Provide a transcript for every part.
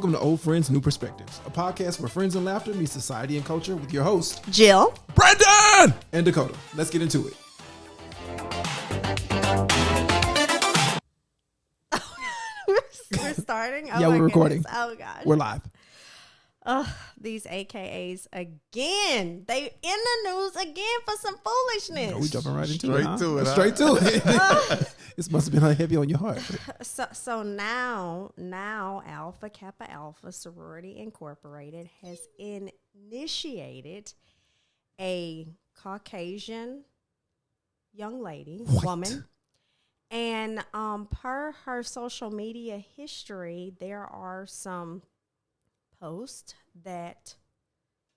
welcome to Old Friends, New Perspectives, a podcast where friends and laughter meet society and culture with your host, Jill, Brandon, and Dakota. Let's get into it. we're starting? Oh Yeah, we're recording. Oh, gosh. We're live. These AKAs again. They in the news again for some foolishness. Are we jumping right into Straight it? to it, huh? Straight to it. This must have been heavy on your heart. So now Alpha Kappa Alpha Sorority Incorporated has initiated a Caucasian young lady, woman. And per her social media history, there are some posts that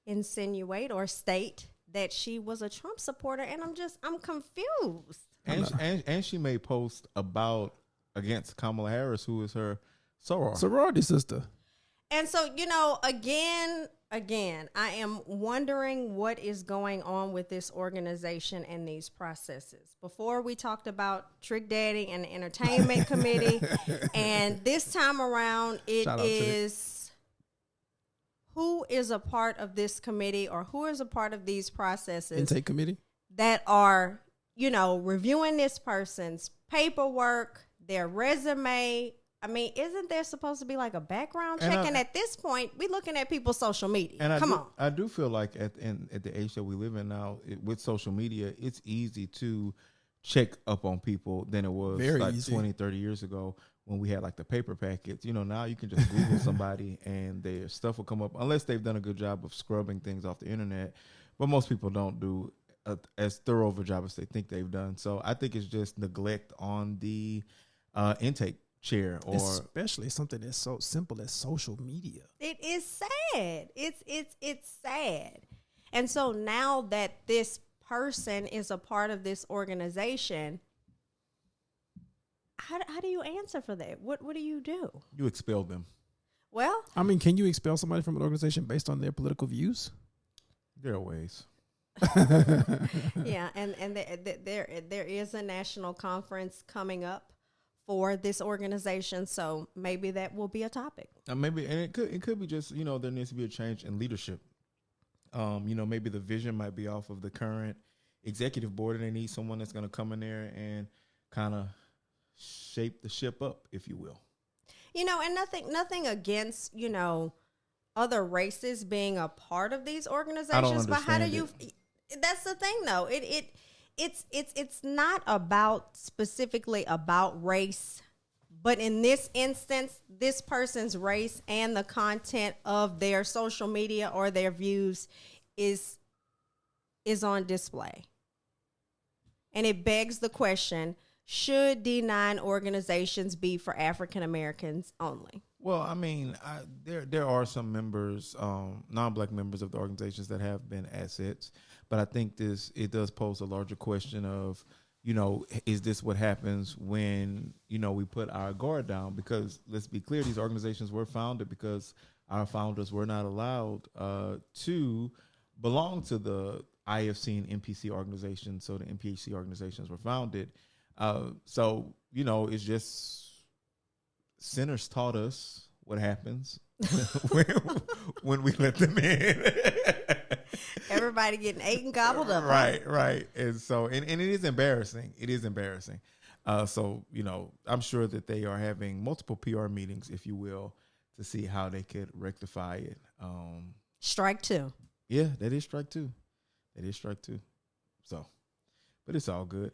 insinuate or state that she was a Trump supporter, and I'm confused. and she made posts against Kamala Harris, who is her Sorority sister. And so, again, I am wondering what is going on with this organization and these processes. Before we talked about Trick Daddy and the Entertainment Committee, and this time around it is who is a part of this committee or who is a part of these processes Intake committee that are, reviewing this person's paperwork, their resume. I mean, isn't there supposed to be like a background check? And at this point, we're looking at people's social media. And Come on. I do feel like at the age that we live in now, with social media, it's easy to check up on people than it was Very easy. 20, 30 years ago when we had like the paper packets. Now you can just Google somebody and their stuff will come up, unless they've done a good job of scrubbing things off the internet. But most people don't do as thorough of a job as they think they've done. So I think it's just neglect on the intake chair, or especially something that's so simple as social media. It is sad. It's sad. And so now that this person is a part of this organization, how do you answer for that? What do you do? you expel them. Well, I mean, can you expel somebody from an organization based on their political views? There are ways. yeah, and there is a national conference coming up for this organization, so maybe that will be a topic. Maybe, and it could be just there needs to be a change in leadership. Maybe the vision might be off of the current executive board, and they need someone that's going to come in there and kind of shape the ship up, if you will. And nothing against other races being a part of these organizations, but how do you? That's the thing, though. It's not about specifically about race, but in this instance, this person's race and the content of their social media or their views is on display. And it begs the question, should D9 organizations be for African Americans only? Well, I mean, there are some members, non-black members of the organizations that have been assets, but I think it does pose a larger question of, is this what happens when, we put our guard down? Because let's be clear, these organizations were founded because our founders were not allowed to belong to the IFC and NPC organizations. So the NPC organizations were founded. So, it's just sinners taught us what happens when we let them in. Everybody getting ate and gobbled up. Right. And so, and it is embarrassing. It is embarrassing. So, I'm sure that they are having multiple PR meetings, if you will, to see how they could rectify it. Strike two. Yeah, that is strike two. So, but it's all good.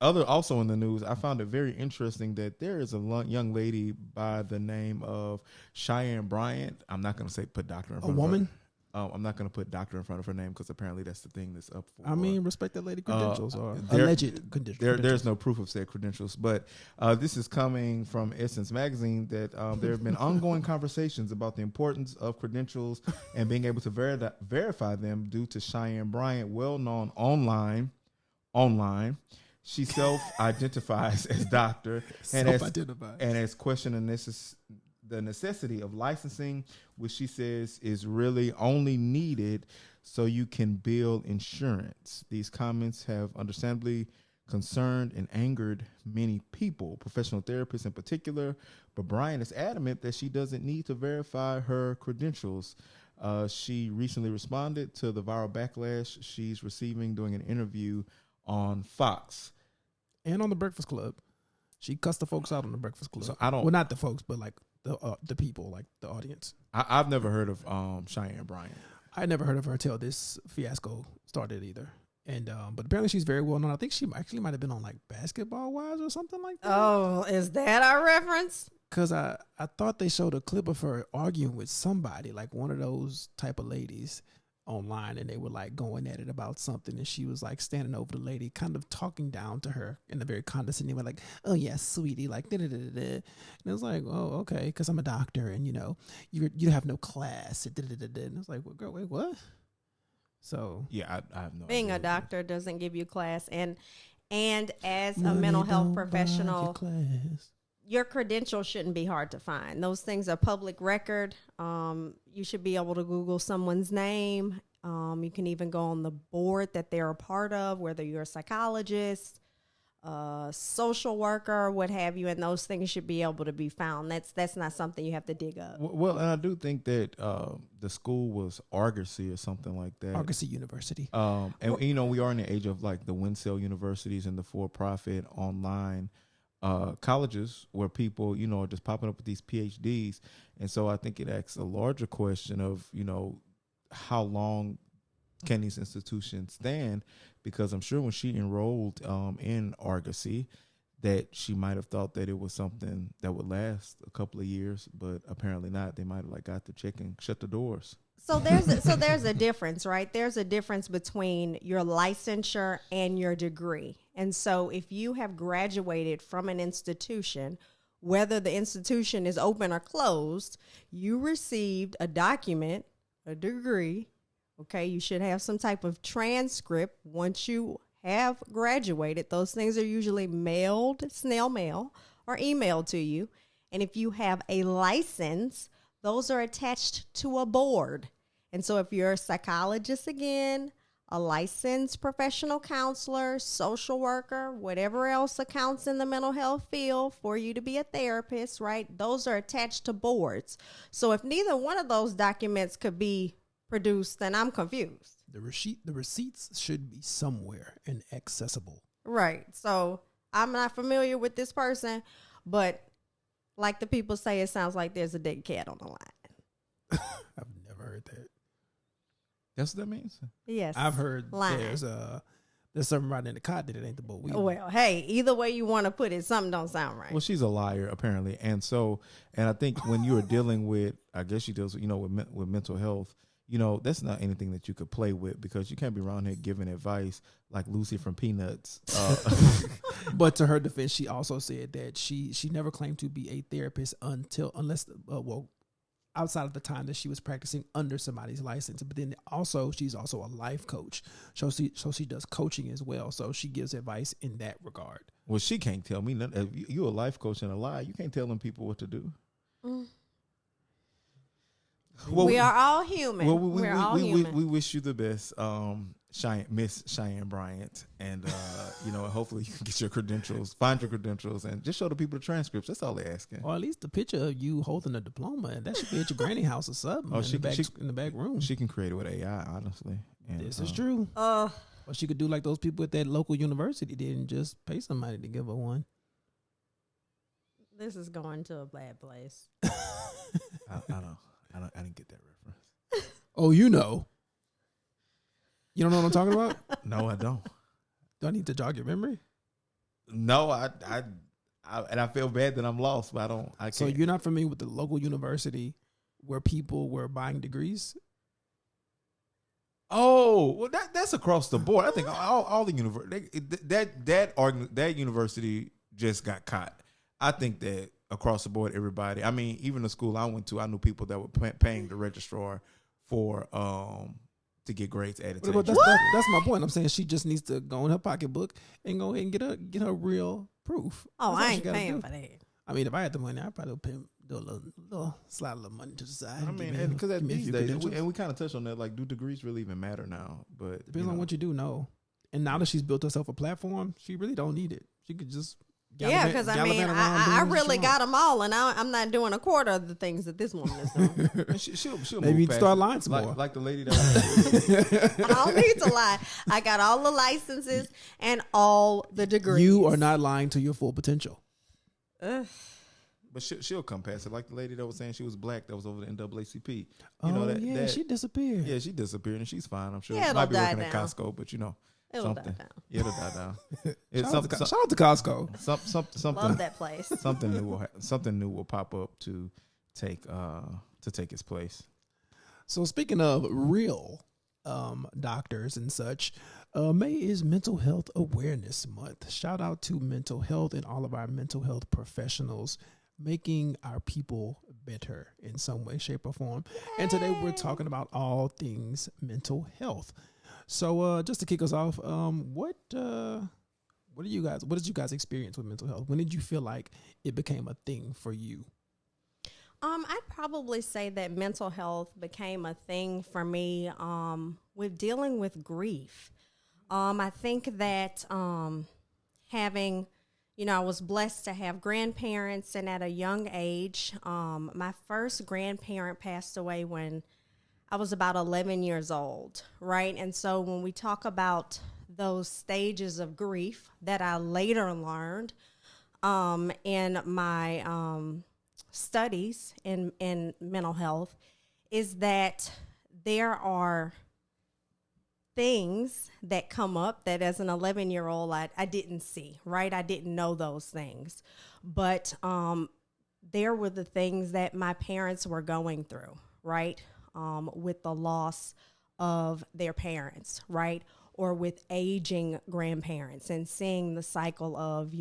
Also in the news, I found it very interesting that there is a young lady by the name of Cheyenne Bryant. I'm not going to put doctor in front of her. A woman? I'm not going to put doctor in front of her name because apparently that's the thing that's up for. I mean, respect that lady credentials or alleged credentials. There's no proof of said credentials, but this is coming from Essence Magazine that there have been ongoing conversations about the importance of credentials and being able to verify them due to Cheyenne Bryant, well known online. She self-identifies as doctor and has questioned the necessity of licensing, which she says is really only needed so you can bill insurance. These comments have understandably concerned and angered many people, professional therapists in particular. But Bryant is adamant that she doesn't need to verify her credentials. She recently responded to the viral backlash she's receiving during an interview on Fox. And on The Breakfast Club. She cussed the folks out on The Breakfast Club. So I don't. Well, not the folks, but like the people, like the audience. I've never heard of Cheyenne Bryant. I never heard of her till this fiasco started either. And but apparently she's very well known. I think she actually might have been on like Basketball Wives or something like that. Oh, is that our reference? Because I thought they showed a clip of her arguing with somebody, like one of those type of ladies online, and they were like going at it about something, and she was like standing over the lady, kind of talking down to her in a very condescending way, like, "Oh yeah, sweetie," like da da da da. And it was like, "Oh, okay," because I'm a doctor, and you know, you have no class. Da, da, da, da. And I was like, well, "Girl, wait, what?" So yeah, I have no. Being idea. a doctor doesn't give you class, and as a mental health professional, your credentials shouldn't be hard to find. Those things are public record. You should be able to Google someone's name. You can even go on the board that they're a part of, whether you're a psychologist, social worker, what have you, and those things should be able to be found. That's not something you have to dig up. Well, and I do think that the school was Argosy or something like that. Argosy University. And you know, we are in the age of like the Winsell universities and the for-profit online colleges where people, you know, are just popping up with these PhDs. And so I think it asks a larger question of, you know, how long can these institutions stand? Because I'm sure when she enrolled in Argosy, that she might have thought that it was something that would last a couple of years, but apparently not. They might have like got the check and shut the doors. So there's a difference, right? There's a difference between your licensure and your degree. And so if you have graduated from an institution, whether the institution is open or closed, you received a document, a degree. Okay, you should have some type of transcript once you have graduated. Those things are usually mailed, snail mail, or emailed to you. And if you have a license, those are attached to a board. And so if you're a psychologist again, a licensed professional counselor, social worker, whatever else accounts in the mental health field for you to be a therapist, right? Those are attached to boards. So if neither one of those documents could be produced, then I'm confused. The receipts should be somewhere and accessible. Right. So I'm not familiar with this person, but like the people say, it sounds like there's a dead cat on the line. I've never heard that. That's what that means? Yes. I've heard line. there's something right in the cot that it ain't the boat. Well, hey, either way you want to put it, something don't sound right. Well, she's a liar apparently, and I think when you are dealing with, I guess she deals with, you know, with mental health, you know, that's not anything that you could play with, because you can't be around here giving advice like Lucy from Peanuts. But to her defense, she also said that she never claimed to be a therapist unless outside of the time that she was practicing under somebody's license. But then also she's also a life coach, so she does coaching as well. So she gives advice in that regard. Well, she can't tell me nothing. If you're a life coach and a lie, you can't tell them people what to do. Well, we are all human. Well, we're all human. We wish you the best, Miss Cheyenne Bryant, and you know, hopefully you can get your credentials, find your credentials, and just show the people the transcripts. That's all they're asking. Or at least the picture of you holding a diploma, and that should be at your granny house or something. In the back room. She can create it with AI, honestly. And, this is true. Or she could do like those people at that local university did and just pay somebody to give her one. This is going to a bad place. I didn't get that reference. Oh, you know. You don't know what I'm talking about? No, I don't. Do I need to jog your memory? No, I feel bad that I'm lost, but I can't. So you're not familiar with the local university where people were buying degrees? Oh, well, that's across the board. I think all the university that university just got caught. I think that across the board, everybody. I mean, even the school I went to, I knew people that were paying the registrar for to get grades added to. That's my point. I'm saying she just needs to go in her pocketbook and go ahead and get her real proof. Oh, I ain't paying for that. I mean, if I had the money, I'd probably do a little slide a little money to the side. I mean, because these days, and we kind of touched on that. Like, do degrees really even matter now? But depends on what you do. No, And now that she's built herself a platform, she really don't need it. She could just because I really got them all, and I'm not doing a quarter of the things that this woman is doing. she'll maybe start lying some more, like the lady that. I don't need to lie. I got all the licenses and all the degrees. You are not lying to your full potential. But she'll come past it, like the lady that was saying she was black that was over the NAACP. She disappeared. Yeah, she disappered, and she's fine. I'm sure. Yeah, might be working down at Costco, but it'll die down. Yeah, it'll die down. Shout out to Costco. Something. Love that place. Something new will pop up to take its place. So speaking of real doctors and such, May is Mental Health Awareness Month. Shout out to mental health and all of our mental health professionals making our people better in some way, shape, or form. Yay. And today we're talking about all things mental health. So just to kick us off, what did you guys experience with mental health? When did you feel like it became a thing for you? I'd probably say that mental health became a thing for me with dealing with grief. I think that having, I was blessed to have grandparents, and at a young age, my first grandparent passed away when I was about 11 years old, right? And so when we talk about those stages of grief that I later learned in my studies in mental health, is that there are things that come up that as an 11-year-old I didn't see, right? I didn't know those things. But there were the things that my parents were going through, right? With the loss of their parents, right? Or with aging grandparents, and seeing the cycle of,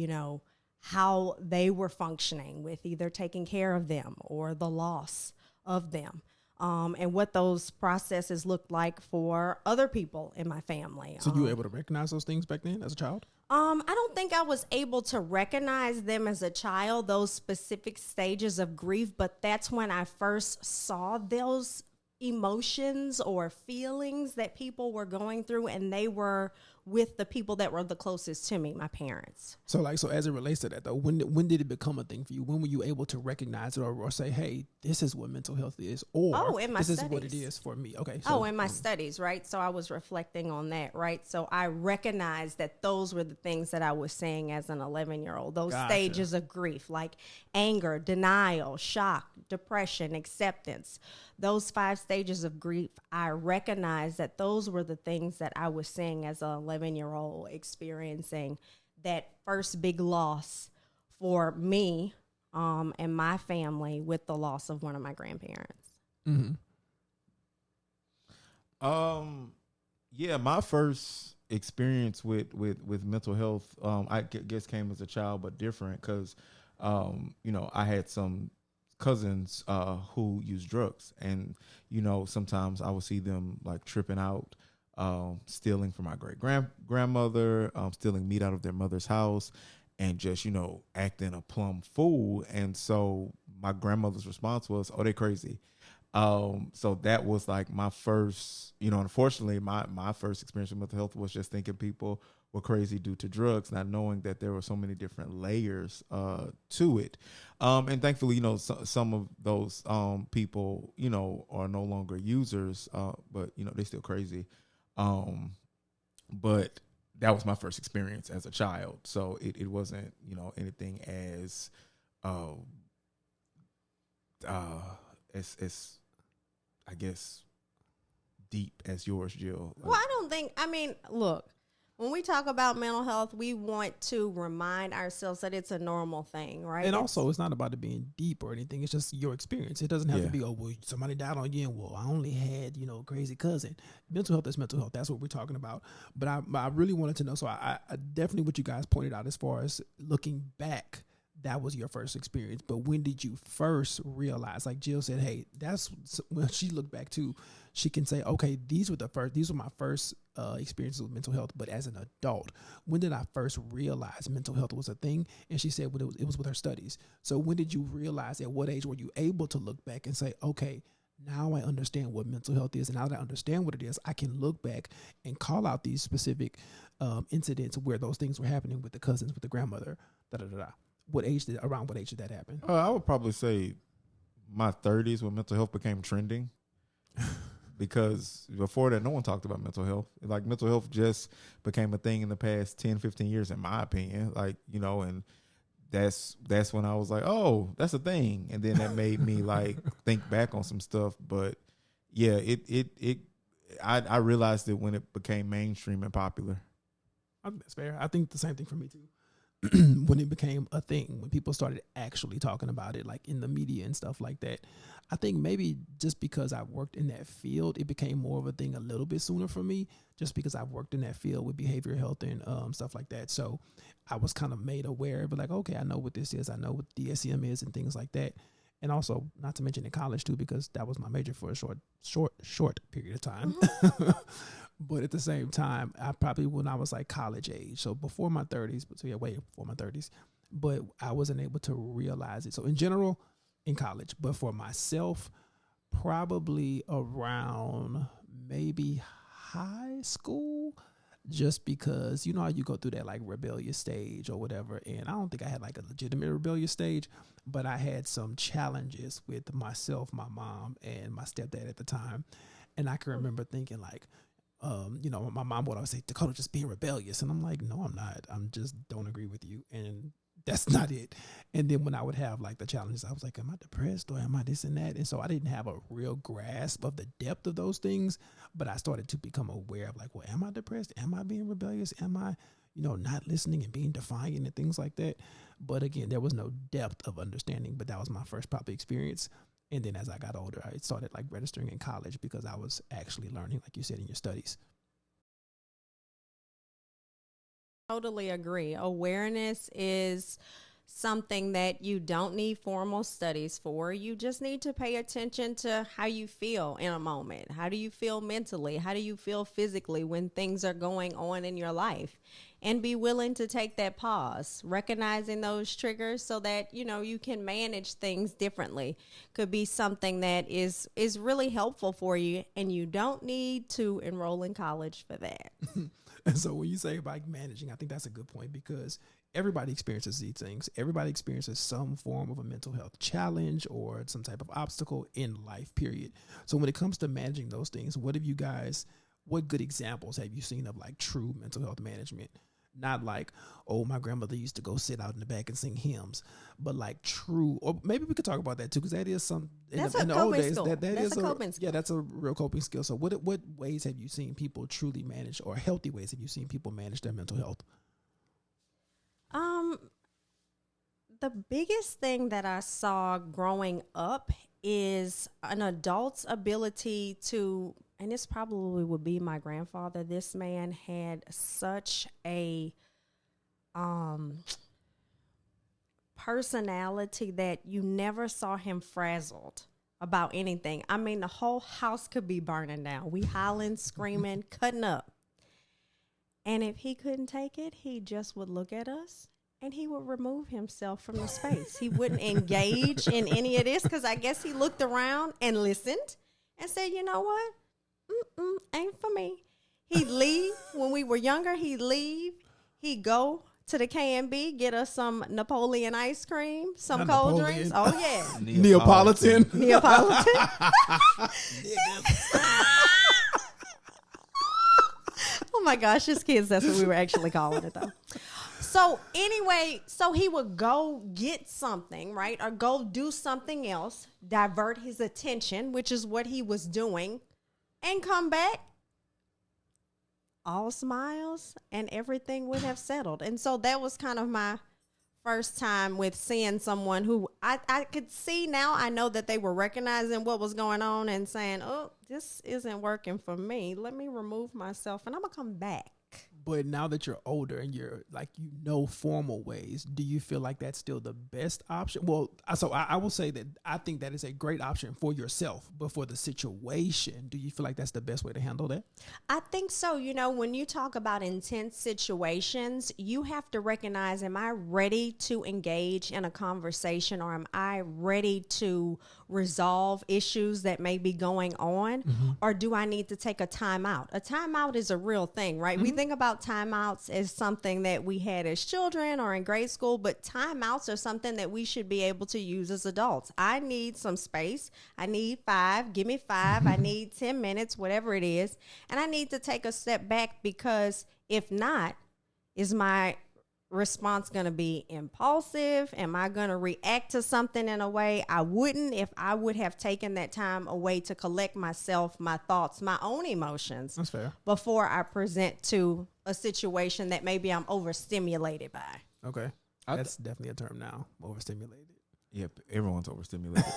how they were functioning with either taking care of them or the loss of them. And what those processes looked like for other people in my family. So you were able to recognize those things back then as a child? I don't think I was able to recognize them as a child, those specific stages of grief, but that's when I first saw those emotions or feelings that people were going through, and they were with the people that were the closest to me, my parents. So as it relates to that though, when did it become a thing for you? When were you able to recognize it or say, hey, this is what mental health is, or in my this studies. is what it is for me? Okay. So, in my studies, right? So I was reflecting on that, right? So I recognized that those were the things that I was saying as an 11-year-old, those stages of grief, like anger, denial, shock, depression, acceptance. Those 5 stages of grief, I recognized that those were the things that I was seeing as an 11-year-old, experiencing that first big loss for me and my family with the loss of one of my grandparents. Mm-hmm. Yeah, my first experience with mental health, I guess came as a child, but different because, I had some cousins who use drugs, and sometimes I would see them like tripping out, stealing from my great grandmother, stealing meat out of their mother's house, and just acting a plumb fool. And so my grandmother's response was, "Oh, they're crazy." So that was like my first, unfortunately, my first experience with mental health was just thinking people were crazy due to drugs, not knowing that there were so many different layers to it. And thankfully, some of those people, are no longer users, but they're still crazy. But that was my first experience as a child, so it wasn't anything as I guess deep as yours, Jill. Well, I don't think. Look. When we talk about mental health, we want to remind ourselves that it's a normal thing, right? And also, it's not about it being deep or anything. It's just your experience. It doesn't have to be, somebody died on you, and I only had, a crazy cousin. Mental health is mental health. That's what we're talking about. But I really wanted to know. So I definitely what you guys pointed out as far as looking back, that was your first experience. But when did you first realize, like Jill said, hey, that's when she looked back too, she can say, okay, these were my first experiences with mental health. But as an adult, when did I first realize mental health was a thing? And she said it was with her studies. So when did you realize, at what age were you able to look back and say, okay, now I understand what mental health is, and now that I understand what it is, I can look back and call out these specific incidents where those things were happening with the cousins, with the grandmother, around what age did that happen? I would probably say my 30s when mental health became trending. Because before that, no one talked about mental health. Like, mental health just became a thing in the past 10, 15 years, in my opinion. Like, you know, and that's when I was like, oh, that's a thing. And then that made me like think back on some stuff. But yeah, I realized it when it became mainstream and popular. I think that's fair. I think the same thing for me too. When it became a thing, when people started actually talking about it, like in the media and stuff like that. I think maybe just because I worked in that field, it became more of a thing a little bit sooner for me, just because I've worked in that field with behavioral health and stuff like that. So I was kind of made aware, but like, okay, I know what this is. I know what DSM is and things like that. And also, not to mention in college too, because that was my major for a short period of time. Mm-hmm. But at the same time, I probably, when I was like college age, so before my 30s, but so yeah, way before my 30s, but I wasn't able to realize it. So in general, in college, but for myself, probably around maybe high school, just because, you know how you go through that like rebellious stage or whatever. And I don't think I had like a legitimate rebellious stage, but I had some challenges with myself, my mom, and my stepdad at the time. And I can remember thinking like, you know, my mom would always say, Dakota, just being rebellious. And I'm like, no, I'm not. I'm just don't agree with you. And that's not it. And then when I would have like the challenges, I was like, am I depressed or am I this and that? And so I didn't have a real grasp of the depth of those things, but I started to become aware of like, well, am I depressed? Am I being rebellious? Am I, you know, not listening and being defiant and things like that? But again, there was no depth of understanding, but that was my first probably experience. And then as I got older, I started like registering in college because I was actually learning, like you said, in your studies. Totally agree. Awareness is something that you don't need formal studies for. You just need to pay attention to how you feel in a moment. How do you feel mentally? How do you feel physically when things are going on in your life? And be willing to take that pause, recognizing those triggers so that, you know, you can manage things differently. Could be something that is really helpful for you, and you don't need to enroll in college for that. And so when you say about managing, I think that's a good point, because everybody experiences these things. Everybody experiences some form of a mental health challenge or some type of obstacle in life, period. So when it comes to managing those things, what good examples have you seen of like true mental health management? Not like, oh, my grandmother used to go sit out in the back and sing hymns, but like true, or maybe we could talk about that too, because that is some in the old days. That's a real coping skill. So what ways have you seen people truly manage, or healthy ways have you seen people manage their mental health? The biggest thing that I saw growing up is an adult's ability to, and this probably would be my grandfather. This man had such a personality that you never saw him frazzled about anything. I mean, the whole house could be burning down. We hollering, screaming, cutting up. And if he couldn't take it, he just would look at us and he would remove himself from the space. He wouldn't engage in any of this, because I guess he looked around and listened and said, you know what? Ain't for me. He'd leave. When we were younger, he'd leave. He'd go to the K&B, get us some Napoleon ice cream, some cold drinks. Oh, yeah. Neapolitan. Oh, my gosh. As kids, that's what we were actually calling it, though. So anyway, so he would go get something, right? Or go do something else, divert his attention, which is what he was doing, and come back, all smiles, and everything would have settled. And so that was kind of my first time with seeing someone who I could see now. I know that they were recognizing what was going on and saying, oh, this isn't working for me. Let me remove myself and I'm going to come back. But now that you're older and you're like, you know, formal ways, do you feel like that's still the best option? Well, so I will say that I think that is a great option for yourself, but for the situation, do you feel like that's the best way to handle that? I think so. You know, when you talk about intense situations, you have to recognize, am I ready to engage in a conversation, or am I ready to resolve issues that may be going on? Mm-hmm. Or do I need to take a timeout? A timeout is a real thing, right? Mm-hmm. We think about about timeouts as something that we had as children or in grade school, but timeouts are something that we should be able to use as adults. I need some space. I need 5. Give me 5. I need 10 minutes, whatever it is. And I need to take a step back, because if not, is my response going to be impulsive? Am I going to react to something in a way I wouldn't if I would have taken that time away to collect myself, my thoughts, my own emotions? That's fair. Before I present to a situation that maybe I'm overstimulated by. Okay. That's definitely a term now, overstimulated. Yep, everyone's overstimulated.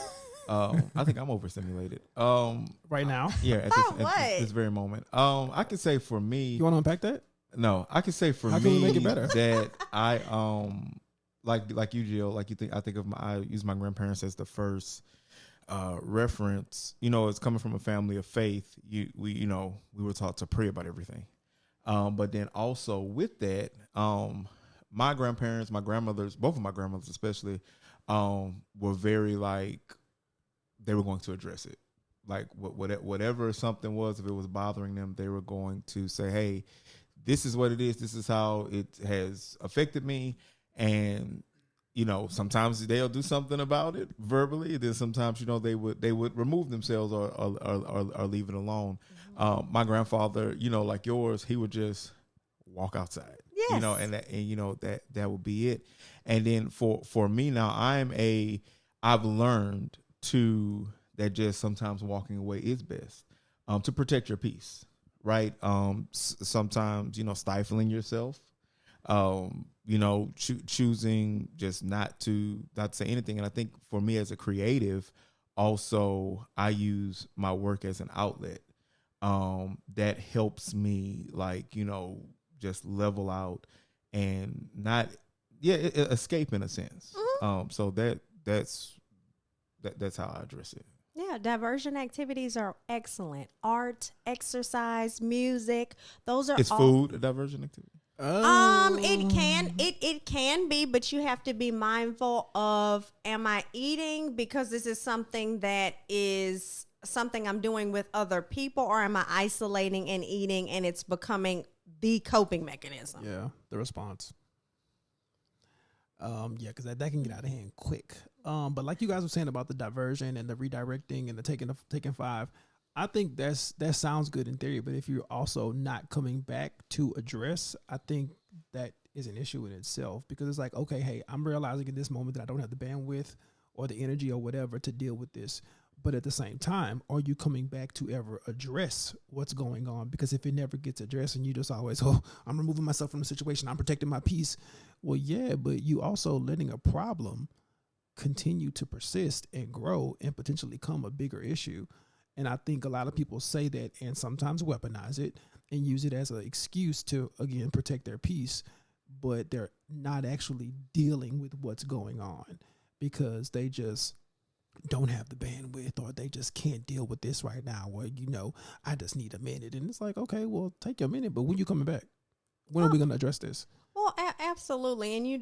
I think I'm overstimulated. Right now? Yeah, at this very moment. I could say for me. You want to unpack that? No, I could say for How me can we make it better? that I like you, Jill. Like I think of I use my grandparents as the first reference. You know, it's coming from a family of faith. We were taught to pray about everything. But then also with that, my grandparents, my grandmothers, both of my grandmothers especially, were very like they were going to address it. Like whatever something was, if it was bothering them, they were going to say, "Hey, this is what it is. This is how it has affected me." And, sometimes they'll do something about it verbally. Then sometimes, they would remove themselves or leave it alone. Mm-hmm. My grandfather, like yours, he would just walk outside, yes. That would be it. And then for me now, I've learned that just sometimes walking away is best, to protect your peace. Right. Sometimes, stifling yourself, choosing just not to say anything. And I think for me as a creative, also, I use my work as an outlet that helps me just level out and not, escape in a sense. Mm-hmm. So that's how I address it. Yeah, diversion activities are excellent. Art, exercise, music, those are all. Is food a diversion activity? It can be, but you have to be mindful of, am I eating because this is something that is something I'm doing with other people, or am I isolating and eating and it's becoming the coping mechanism? Yeah, the response. Because that can get out of hand quick. But like you guys were saying about the diversion and the redirecting and the taking 5, I think that sounds good in theory. But if you're also not coming back to address, I think that is an issue in itself, because it's like, okay, hey, I'm realizing in this moment that I don't have the bandwidth or the energy or whatever to deal with this. But at the same time, are you coming back to ever address what's going on? Because if it never gets addressed and you just always, I'm removing myself from the situation, I'm protecting my peace. Well, yeah, but you also letting a problem continue to persist and grow and potentially become a bigger issue. And I think a lot of people say that and sometimes weaponize it and use it as an excuse to, again, protect their peace. But they're not actually dealing with what's going on because they just don't have the bandwidth, or they just can't deal with this right now, or I just need a minute. And it's like, okay, well, take your minute, but when you coming back? When are we going to address this? Well, absolutely. And you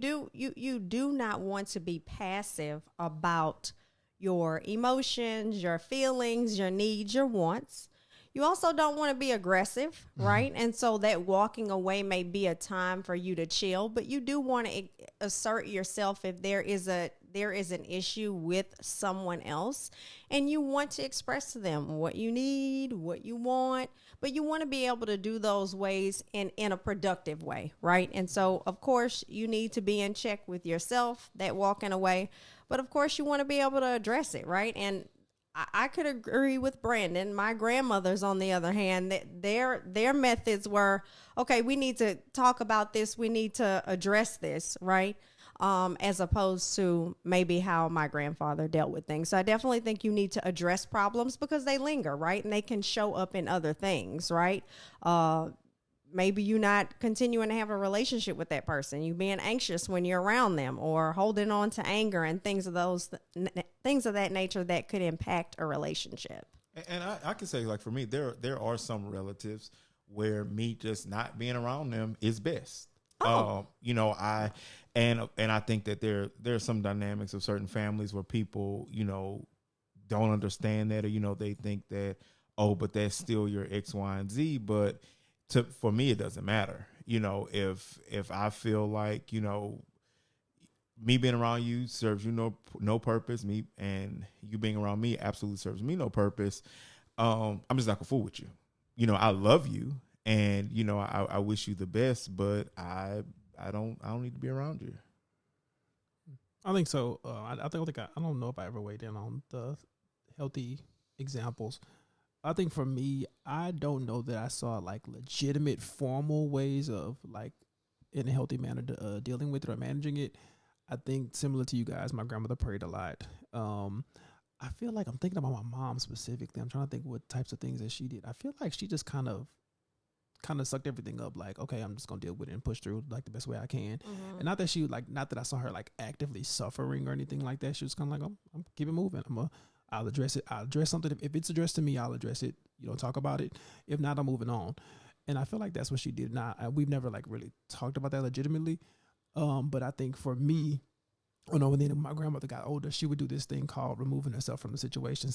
do not want to be passive about your emotions, your feelings, your needs, your wants. You also don't want to be aggressive, right? And so that walking away may be a time for you to chill, but you do want to assert yourself if there is an issue with someone else, and you want to express to them what you need, what you want, but you want to be able to do those ways in a productive way, right? And so, of course, you need to be in check with yourself, that walking away, but of course you want to be able to address it, right? And I could agree with Brandon. My grandmothers, on the other hand, that their methods were, okay, we need to talk about this, we need to address this, right? As opposed to maybe how my grandfather dealt with things. So I definitely think you need to address problems because they linger, right? And they can show up in other things, right? Maybe you're not continuing to have a relationship with that person. You being anxious when you're around them, or holding on to anger and things of that nature that could impact a relationship. And I can say, like, for me, there are some relatives where me just not being around them is best. I think that there are some dynamics of certain families where people, don't understand that, or, they think that, but that's still your X, Y, and Z. But for me, it doesn't matter. you know, if I feel like, you know, me being around you serves you no purpose, me and you being around me absolutely serves me no purpose, I'm just not gonna fool with you. You know, I love you, and you know, I wish you the best, but I don't need to be around you. I think so. I don't know if I ever weighed in on the healthy examples. I think for me, I don't know that I saw like legitimate formal ways of like in a healthy manner dealing with it or managing it. I think similar to you guys, my grandmother prayed a lot. I feel like I'm thinking about my mom specifically. I'm trying to think what types of things that she did. I feel like she just kind of sucked everything up. Like, okay, I'm just gonna deal with it and push through like the best way I can. Mm-hmm. And not that I saw her like actively suffering or anything like that. She was kind of like, I'm keep it moving. I'll address it. I'll address something. If it's addressed to me, I'll address it. You know, talk about it. If not, I'm moving on. And I feel like that's what she did. Now, we've never like really talked about that legitimately. But I think for me, when my grandmother got older, she would do this thing called removing herself from the situation,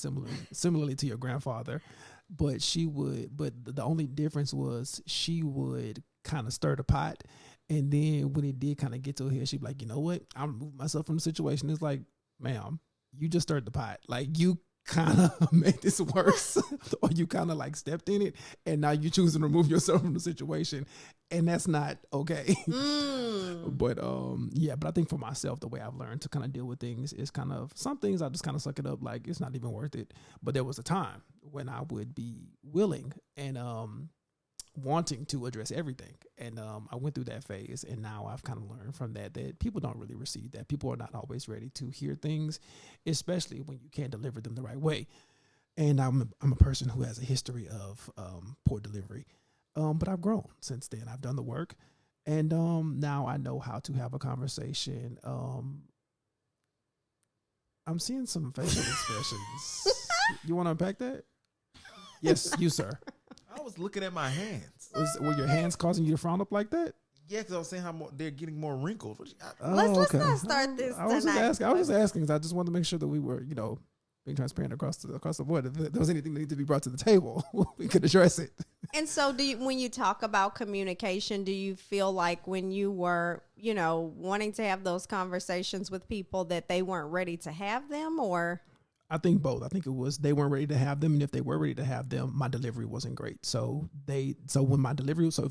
similarly to your grandfather. But the only difference was she would kind of stir the pot. And then when it did kind of get to her, she'd be like, you know what? I'm removing myself from the situation. It's like, ma'am, you just stirred the pot. Like, you kind of made this worse or you kind of like stepped in it, and now you choosing to remove yourself from the situation, and that's not okay. But I think for myself, the way I've learned to kind of deal with things is kind of some things I just kind of suck it up, like it's not even worth it. But there was a time when I would be willing and wanting to address everything, and I went through that phase, and now I've kind of learned from that people don't really receive that. People are not always ready to hear things, especially when you can't deliver them the right way. And I'm a person who has a history of poor delivery, but I've grown since then. I've done the work, and now I know how to have a conversation. I'm seeing some facial expressions. You want to unpack that? Yes, you, sir. I was looking at my hands. Were your hands causing you to frown up like that? Yeah, because I was saying how they're getting more wrinkled. Let's not start this I was just asking because I just wanted to make sure that we were, you know, being transparent across the board. If there was anything that needed to be brought to the table, we could address it. And so when you talk about communication, do you feel like when you were, you know, wanting to have those conversations with people that they weren't ready to have them, or? I think both. I think it was they weren't ready to have them, and if they were ready to have them, my delivery wasn't great. So if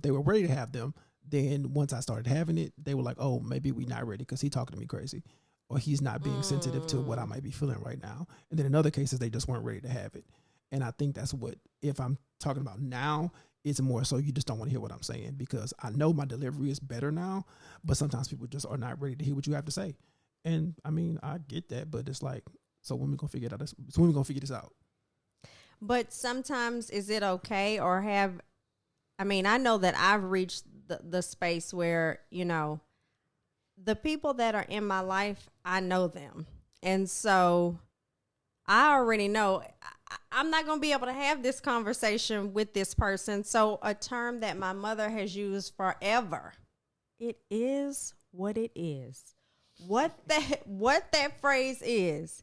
they were ready to have them, then once I started having it, they were like, "Oh, maybe we're not ready because he's talking to me crazy, or he's not being sensitive to what I might be feeling right now." And then in other cases, they just weren't ready to have it. And I think that's what, if I'm talking about now, it's more so you just don't want to hear what I'm saying, because I know my delivery is better now, but sometimes people just are not ready to hear what you have to say. And I mean, I get that, but it's like, so when we gonna figure this out? But sometimes is it okay, or I know that I've reached the space where, you know, the people that are in my life, I know them. And so I already know I'm not going to be able to have this conversation with this person. So a term that my mother has used forever, it is what it is. What that phrase is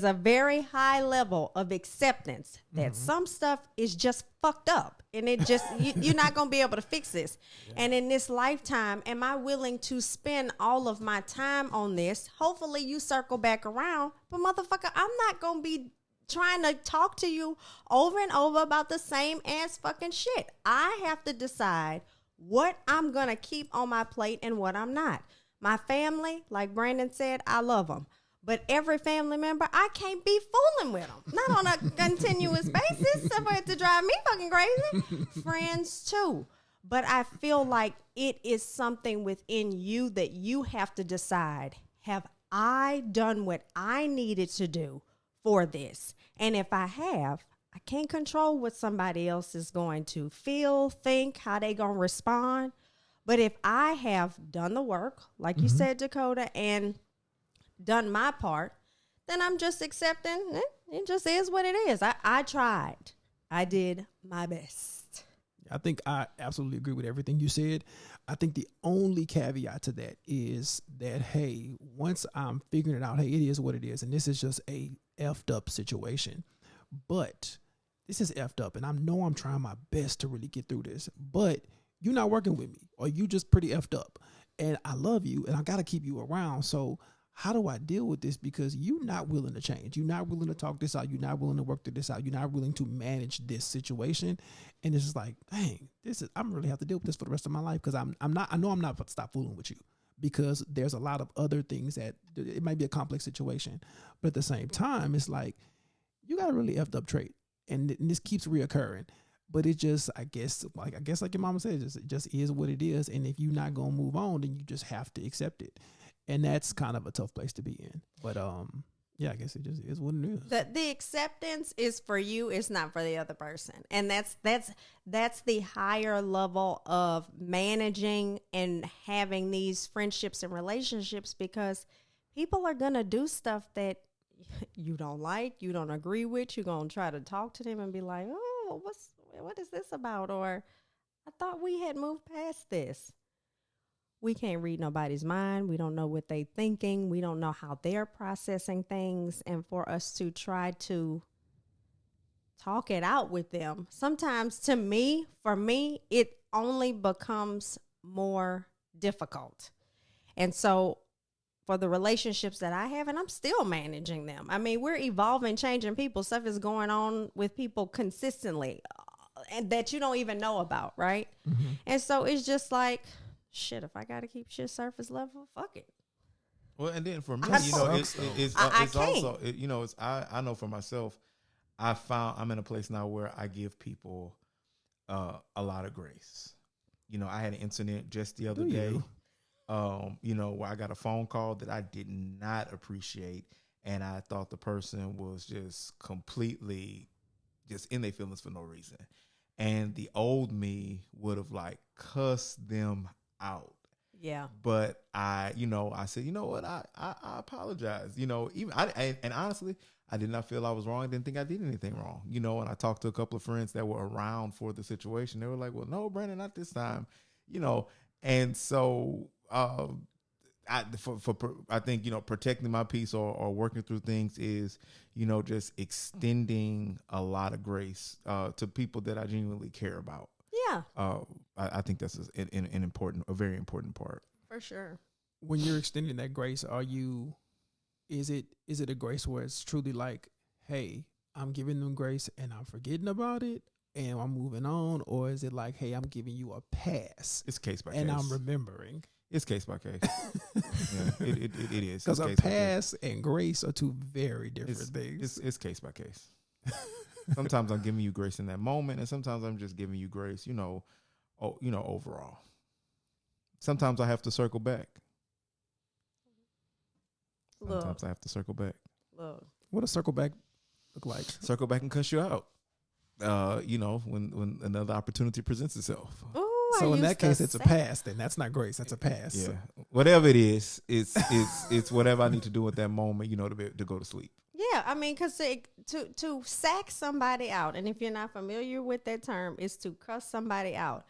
a very high level of acceptance that some stuff is just fucked up, and it just you're not going to be able to fix this. Yeah. And in this lifetime, am I willing to spend all of my time on this? Hopefully you circle back around, but motherfucker, I'm not going to be trying to talk to you over and over about the same ass fucking shit. I have to decide what I'm going to keep on my plate and what I'm not. My family, like Brandon said, I love them. But every family member, I can't be fooling with them. Not on a continuous basis. Somebody to drive me fucking crazy. Friends, too. But I feel like it is something within you that you have to decide. Have I done what I needed to do for this? And if I have, I can't control what somebody else is going to feel, think, how they going to respond. But if I have done the work, like you said, Dakota, and done my part, then I'm just accepting it just is what it is. I tried. I did my best. I think I absolutely agree with everything you said. I think the only caveat to that is that, hey, once I'm figuring it out, hey, it is what it is, and this is just a effed up situation. But this is effed up, and I know I'm trying my best to really get through this. But you're not working with me, or you just pretty effed up, and I love you, and I got to keep you around. So how do I deal with this? Because you're not willing to change. You're not willing to talk this out. You're not willing to work this out. You're not willing to manage this situation. And it's just like, dang, I'm really have to deal with this for the rest of my life. Because I know I'm not about to stop fooling with you, because there's a lot of other things that it might be a complex situation. But at the same time, it's like, you got a really effed up trait, and this keeps reoccurring. But it just, I guess like your mama said, it just is what it is. And if you're not going to move on, then you just have to accept it. And that's kind of a tough place to be in. But yeah, I guess it just is what it is. The acceptance is for you, it's not for the other person. And that's the higher level of managing and having these friendships and relationships, because people are going to do stuff that you don't like, you don't agree with. You're going to try to talk to them and be like, oh, what is this about? Or I thought we had moved past this. We can't read nobody's mind. We don't know what they're thinking. We don't know how they're processing things. And for us to try to talk it out with them, sometimes for me, it only becomes more difficult. And so for the relationships that I have, and I'm still managing them. I mean, we're evolving, changing people. Stuff is going on with people consistently and that you don't even know about, right? Mm-hmm. And so it's just like, shit, if I got to keep shit surface level, fuck it. Well, and then for me, it's also, I know for myself, I'm in a place now where I give people a lot of grace. I had an incident just the other day, where I got a phone call that I did not appreciate. And I thought the person was just completely just in their feelings for no reason. And the old me would have like cussed them out. Yeah. But I said, you know what? I apologize. And honestly, I did not feel I was wrong. I didn't think I did anything wrong. And I talked to a couple of friends that were around for the situation. They were like, well, no, Brandon, not this time. And so I think, protecting my peace or working through things is, just extending a lot of grace to people that I genuinely care about. Yeah. I think that's a very important part. For sure. When you're extending that grace, is it a grace where it's truly like, hey, I'm giving them grace and I'm forgetting about it and I'm moving on? Or is it like, hey, I'm giving you a pass? It's case by case. And I'm remembering. It's case by case. Yeah, it is. Because a pass and grace are two very different things. It's case by case. Sometimes I'm giving you grace in that moment, and sometimes I'm just giving you grace, overall. Sometimes I have to circle back. Sometimes I have to circle back. Look. What does circle back look like? Circle back and cuss you out. When another opportunity presents itself. Ooh, so in that case, it's a pass. Then that's not grace. That's a pass. Yeah, whatever it is, it's whatever I need to do at that moment, to go to sleep. Yeah, I mean, because to sack somebody out, and if you're not familiar with that term, is to cuss somebody out.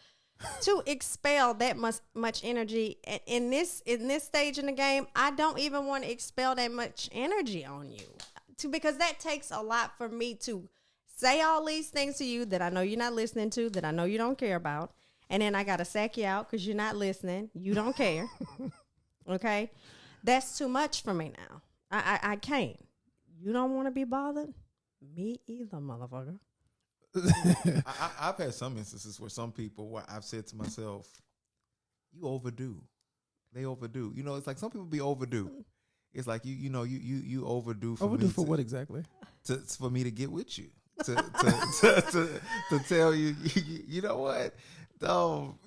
To expel that much energy in this stage in the game, I don't even want to expel that much energy on you, because that takes a lot for me to say all these things to you that I know you're not listening to, that I know you don't care about, and then I got to sack you out because you're not listening, you don't care. Okay, that's too much for me now. I can't. You don't want to be bothered? Me either, motherfucker. I've had some instances where some people, where I've said to myself, you overdo. They overdo. It's like some people be overdue. It's like you overdo. Overdue for what exactly? For me to get with you. To tell you, you know what? Though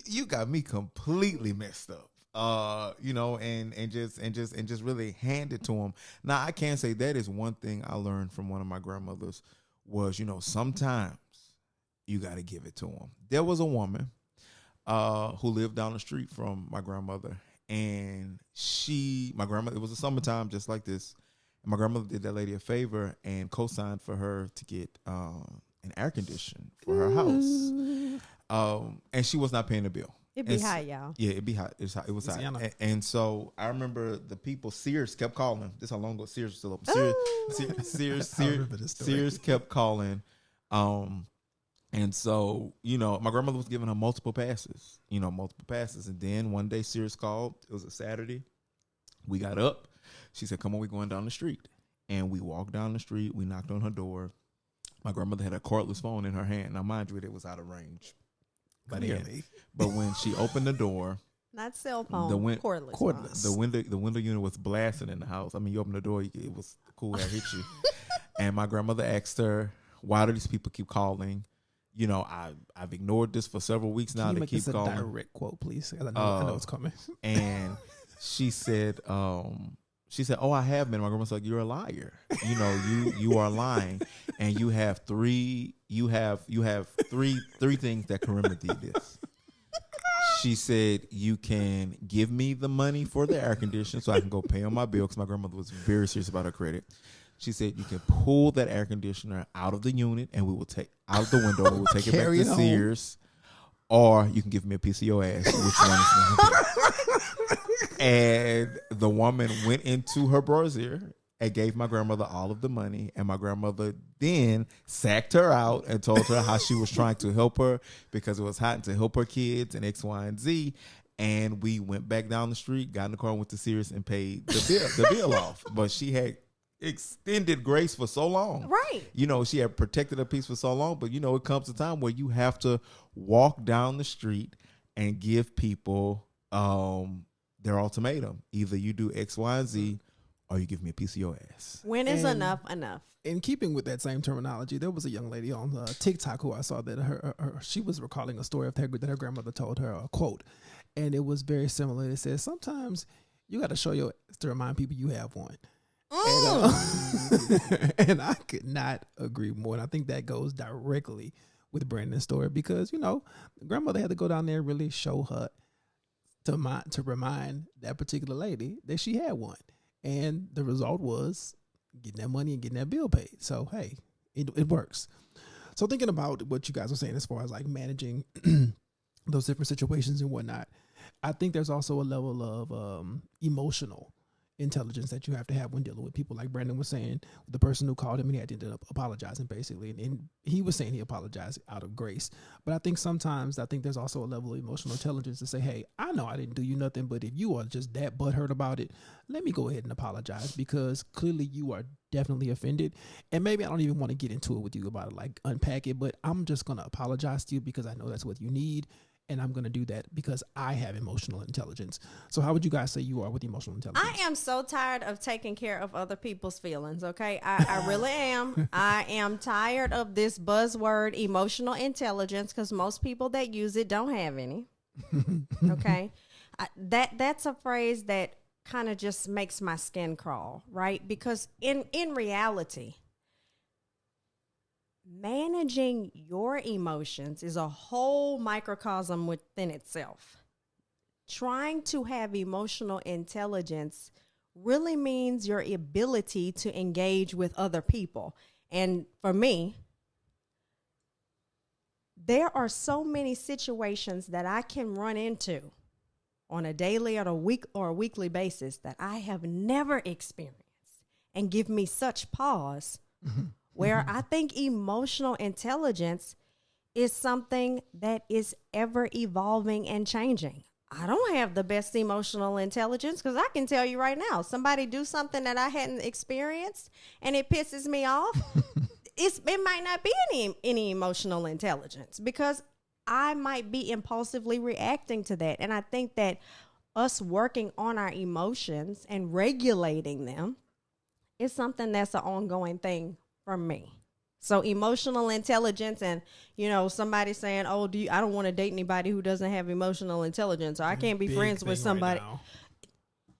you got me completely messed up. And just really hand it to them. Now, I can say that is one thing I learned from one of my grandmothers was, sometimes you got to give it to them. There was a woman who lived down the street from my grandmother, and my grandmother, it was the summertime just like this, and my grandmother did that lady a favor and co-signed for her to get an air conditioner for her house. And she was not paying the bill. It'd be hot, y'all. Yeah, it'd be hot. It was hot. And so I remember the people, Sears kept calling. This is how long ago Sears was still open. Sears kept calling And so, my grandmother was giving her multiple passes. And then one day Sears called. It was a Saturday. We got up. She said, come on, we're going down the street. And we walked down the street. We knocked on her door. My grandmother had a cordless phone in her hand. Now, mind you, it was out of range. But when she opened the door, not cell phone, cordless. The window unit was blasting in the house. I mean, you open the door, it was cool that hit you. And my grandmother asked her, why do these people keep calling? I've ignored this for several weeks now. They keep calling. A direct quote, please. I know it's coming. And she said, "Oh, I have been." My grandma's like, "You're a liar. You are lying, and you have three things that can remedy this." She said, "You can give me the money for the air conditioner so I can go pay on my bill," because my grandmother was very serious about her credit. She said, "You can pull that air conditioner out of the unit and we will take out of the window and we'll take it back to Sears. Or you can give me a piece of your ass." Which one is going? And the woman went into her brazier and gave my grandmother all of the money. And my grandmother then sacked her out and told her how she was trying to help her because it was hot and to help her kids and X, Y, and Z. And we went back down the street, got in the car, and went to Sears and paid the bill off. But she had extended grace for so long. Right. She had protected her peace for so long, but it comes a time where you have to walk down the street and give people their ultimatum. Either you do X, Y, and Z, or you give me a piece of your ass. When is enough? In keeping with that same terminology, there was a young lady on TikTok who I saw that she was recalling a story that her grandmother told her, a quote, and it was very similar. It says, sometimes you got to show your ass to remind people you have one. And I could not agree more. And I think that goes directly with Brandon's story because, grandmother had to go down there and really show her to remind that particular lady that she had one. And the result was getting that money and getting that bill paid. So, hey, it works. So thinking about what you guys are saying as far as like managing those different situations and whatnot, I think there's also a level of emotional intelligence that you have to have when dealing with people, like Brandon was saying, the person who called him and he had to end up apologizing basically, and he was saying he apologized out of grace. But I think there's also a level of emotional intelligence to say, hey, I know I didn't do you nothing, but if you are just that butthurt about it, let me go ahead and apologize, because clearly you are definitely offended, and maybe I don't even want to get into it with you about it, like unpack it, but I'm just gonna apologize to you because I know that's what you need. And I'm going to do that because I have emotional intelligence. So how would you guys say you are with emotional intelligence? I am so tired of taking care of other people's feelings, okay? I really am. I am tired of this buzzword, emotional intelligence, because most people that use it don't have any, okay? That's a phrase that kind of just makes my skin crawl, right? Because in reality, managing your emotions is a whole microcosm within itself. Trying to have emotional intelligence really means your ability to engage with other people. And for me, there are so many situations that I can run into on a daily or a weekly basis that I have never experienced and give me such pause. Where I think emotional intelligence is something that is ever evolving and changing. I don't have the best emotional intelligence, because I can tell you right now, somebody do something that I hadn't experienced and it pisses me off. It might not be any emotional intelligence, because I might be impulsively reacting to that. And I think that us working on our emotions and regulating them is something that's an ongoing thing for me. So emotional intelligence, and somebody saying, "Oh, I don't want to date anybody who doesn't have emotional intelligence, or I can't be friends with somebody." Right,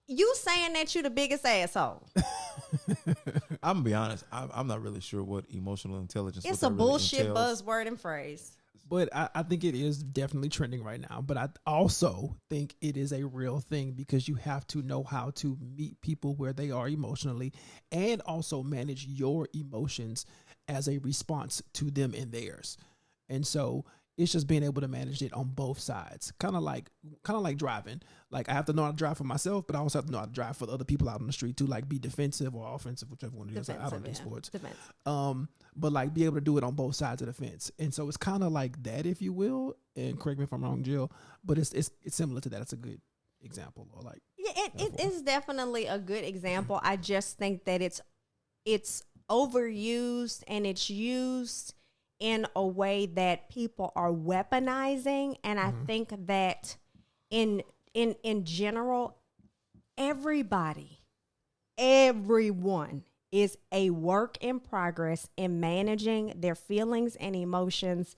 you saying that you the biggest asshole. I'm gonna be honest. I'm not really sure what emotional intelligence. It's a bullshit buzzword and phrase. But I think it is definitely trending right now. But I also think it is a real thing, because you have to know how to meet people where they are emotionally, and also manage your emotions as a response to them and theirs. And so It's just being able to manage it on both sides. Kind of like driving. Like I have to know how to drive for myself, but I also have to know how to drive for the other people out on the street too. Like be defensive or offensive, whichever one it is. I don't do sports. Defense. But like be able to do it on both sides of the fence. And so it's kind of like that, if you will. And correct me if I'm wrong, Jill. But it's similar to that. It's a good example. Or like it is definitely a good example. I just think that it's overused and it's used in a way that people are weaponizing. And I think that in general, everyone is a work in progress in managing their feelings and emotions,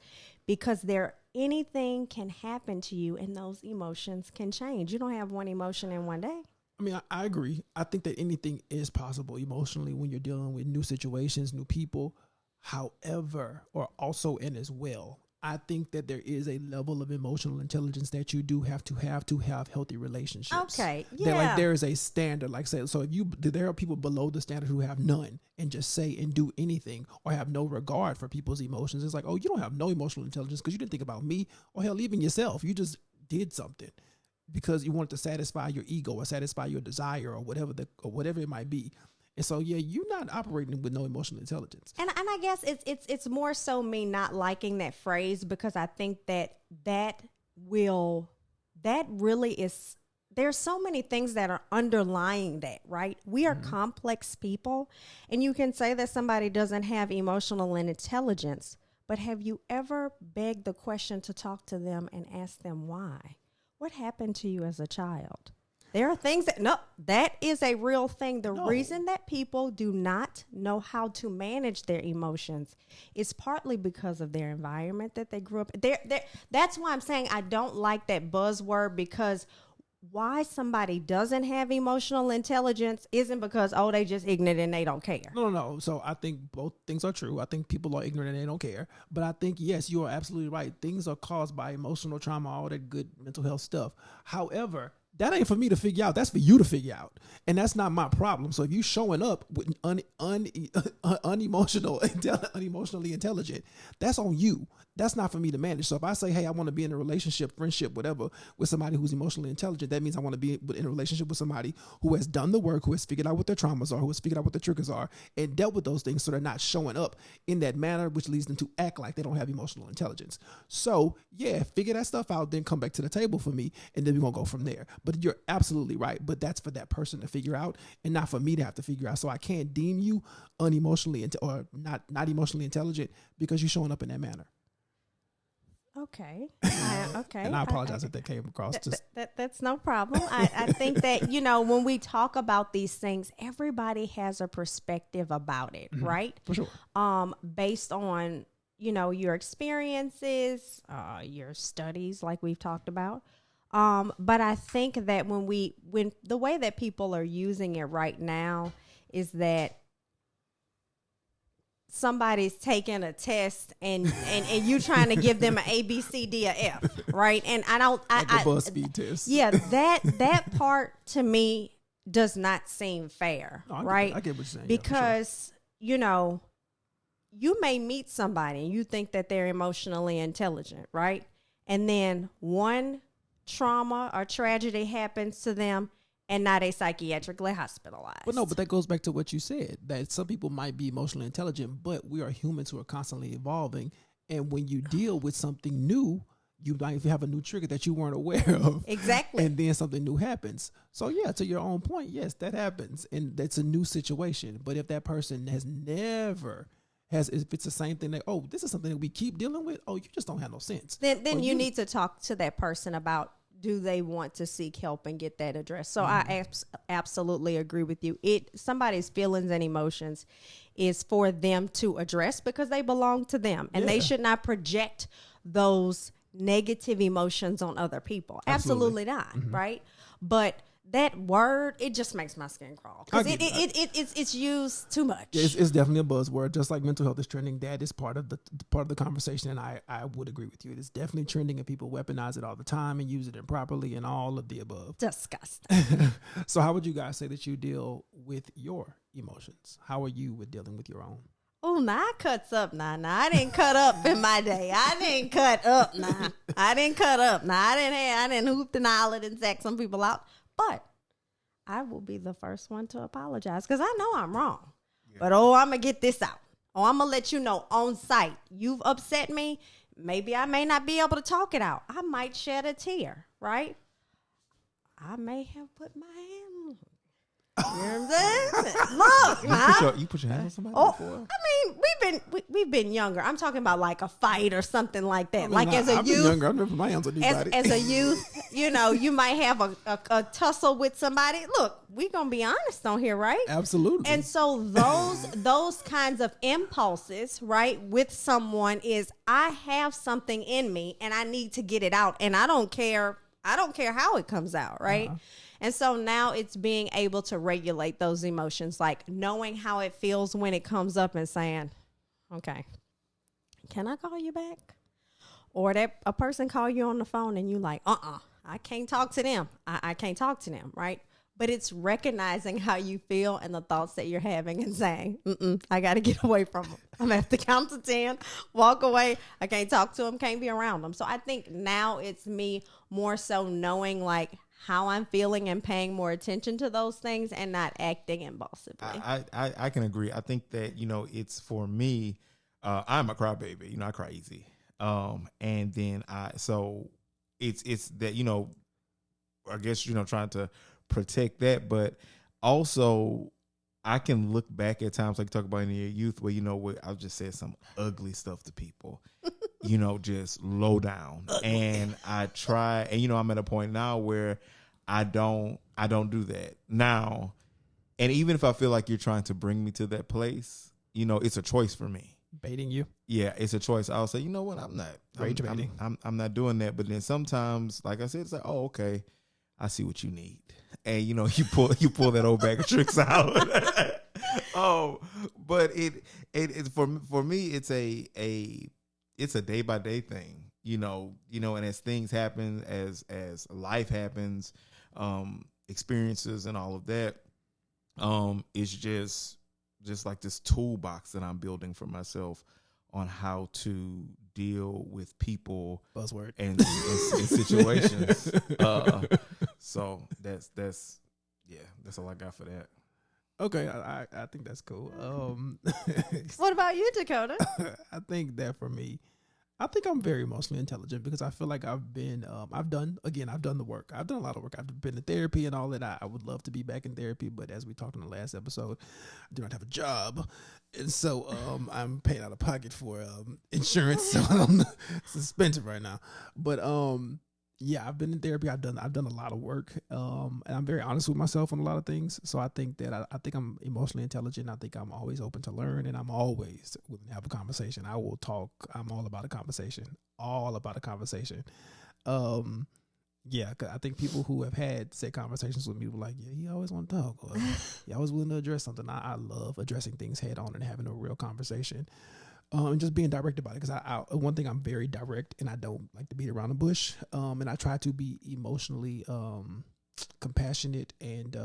because anything can happen to you and those emotions can change. You don't have one emotion in one day. I mean, I agree. I think that anything is possible emotionally when you're dealing with new situations, new people. However, or also and as well, I think that there is a level of emotional intelligence that you do have to have healthy relationships. Okay, yeah. Like there is a standard, like say, so there are people below the standard who have none and just say and do anything or have no regard for people's emotions. It's like, oh, you don't have no emotional intelligence because you didn't think about me, or hell, even yourself. You just did something because you wanted to satisfy your ego or satisfy your desire or whatever it might be. And so, yeah, you're not operating with no emotional intelligence. And I guess it's more so me not liking that phrase, because I think that really is, there's so many things that are underlying that, right? We are complex people, and you can say that somebody doesn't have emotional intelligence, but have you ever begged the question to talk to them and ask them why? What happened to you as a child? There are things that is a real thing. The reason that people do not know how to manage their emotions is partly because of their environment that they grew up. That's why I'm saying I don't like that buzzword, because why somebody doesn't have emotional intelligence isn't because, they just ignorant and they don't care. No. So I think both things are true. I think people are ignorant and they don't care. But I think, yes, you are absolutely right. Things are caused by emotional trauma, all that good mental health stuff. However, that ain't for me to figure out. That's for you to figure out. And that's not my problem. So if you showing up with unemotionally intelligent, that's on you. That's not for me to manage. So if I say, hey, I want to be in a relationship, friendship, whatever, with somebody who's emotionally intelligent, that means I want to be in a relationship with somebody who has done the work, who has figured out what their traumas are, who has figured out what their triggers are, and dealt with those things so they're not showing up in that manner, which leads them to act like they don't have emotional intelligence. So, yeah, figure that stuff out, then come back to the table for me, and then we're going to go from there. But you're absolutely right. But that's for that person to figure out and not for me to have to figure out. So I can't deem you unemotionally or not emotionally intelligent because you're showing up in that manner. Okay. Okay. And I apologize if that came across. That's no problem. I think that, when we talk about these things, everybody has a perspective about it, right? For sure. Based on, your experiences, your studies, like we've talked about. But I think that when the way that people are using it right now is that somebody's taking a test and you trying to give them an A, B, C, D, or F, right? And I don't, like a BuzzFeed test. Yeah, that part to me does not seem fair, right? I get what you're saying. Because, you may meet somebody and you think that they're emotionally intelligent, right? And then one trauma or tragedy happens to them, and now they psychiatrically hospitalized. But that goes back to what you said, that some people might be emotionally intelligent, but we are humans who are constantly evolving. And when you deal with something new, you might have a new trigger that you weren't aware of. Exactly. And then something new happens. So yeah, to your own point, yes, that happens. And that's a new situation. But if that person if it's the same thing that, this is something that we keep dealing with, you just don't have no sense. Then you need to talk to that person about, do they want to seek help and get that addressed? So I absolutely agree with you. Somebody's feelings and emotions is for them to address because they belong to them, and they should not project those negative emotions on other people. Absolutely not, right? But that word, it just makes my skin crawl because it's used too much. It's definitely a buzzword, just like mental health is trending. That is part of the conversation, and I would agree with you. It is definitely trending, and people weaponize it all the time and use it improperly, and all of the above. Disgusting. So, how would you guys say that you deal with your emotions? How are you with dealing with your own? Oh, nah, I cuts up now. Nah, I didn't cut up in my day. I didn't cut up now. I didn't cut up now. I didn't hoop and hollered and sack some people out. But I will be the first one to apologize because I know I'm wrong. Yeah. But I'm gonna get this out. I'm gonna let you know on site. You've upset me. Maybe I may not be able to talk it out. I might shed a tear, right? I may have put my hand. You know what I'm saying? Look, you put your hand on somebody before? I mean, we've been younger. I'm talking about like a fight or something like that. As a I've youth, been younger. I've never put my hands on anybody. As a youth, you might have a tussle with somebody. Look, we're gonna be honest on here, right? Absolutely. And so those kinds of impulses, right, with someone is I have something in me and I need to get it out, and I don't care how it comes out, right? Uh-huh. And so now it's being able to regulate those emotions, like knowing how it feels when it comes up and saying, okay, can I call you back? Or that a person call you on the phone and you like, I can't talk to them. I can't talk to them, right? But it's recognizing how you feel and the thoughts that you're having and saying, I got to get away from them. I'm going to have to count to 10, walk away. I can't talk to them, can't be around them. So I think now it's me more so knowing like how I'm feeling and paying more attention to those things and not acting impulsively. I can agree. I think that, it's for me, I'm a crybaby. I cry easy. And then so it's that, I guess, trying to protect that, but also I can look back at times like you talk about in your youth where, I've just said some ugly stuff to people, just low down. And I try, and, I'm at a point now where I don't do that now. And even if I feel like you're trying to bring me to that place, it's a choice for me. Baiting you? Yeah, it's a choice. I'll say, you know what? I'm not rage baiting. I'm not doing that. But then sometimes, like I said, it's like, oh, okay, I see what you need. And you pull that old bag of tricks out. But it for me it's a day by day thing, and as things happen, as life happens, experiences and all of that, it's just like this toolbox that I'm building for myself on how to deal with people buzzword and situations. So that's all I got for that. Okay, I think that's cool. What about you, Dakota? I think that for me, I think I'm very emotionally intelligent because I feel like I've done the work. I've done a lot of work. I've been to therapy and all that. I would love to be back in therapy, but as we talked in the last episode, I do not have a job. And so I'm paying out of pocket for insurance, so I'm suspended right now. But yeah, I've been in therapy. I've done a lot of work, and I'm very honest with myself on a lot of things. So I think that I think I'm emotionally intelligent. I think I'm always open to learn, and I'm always willing to have a conversation. I will talk. I'm all about a conversation. Yeah, cause I think people who have had say conversations with me were like, yeah, he always want to talk, or he always willing to address something. I love addressing things head on and having a real conversation. And just being direct about it, because I one thing, I'm very direct and I don't like to beat around the bush. And I try to be emotionally compassionate and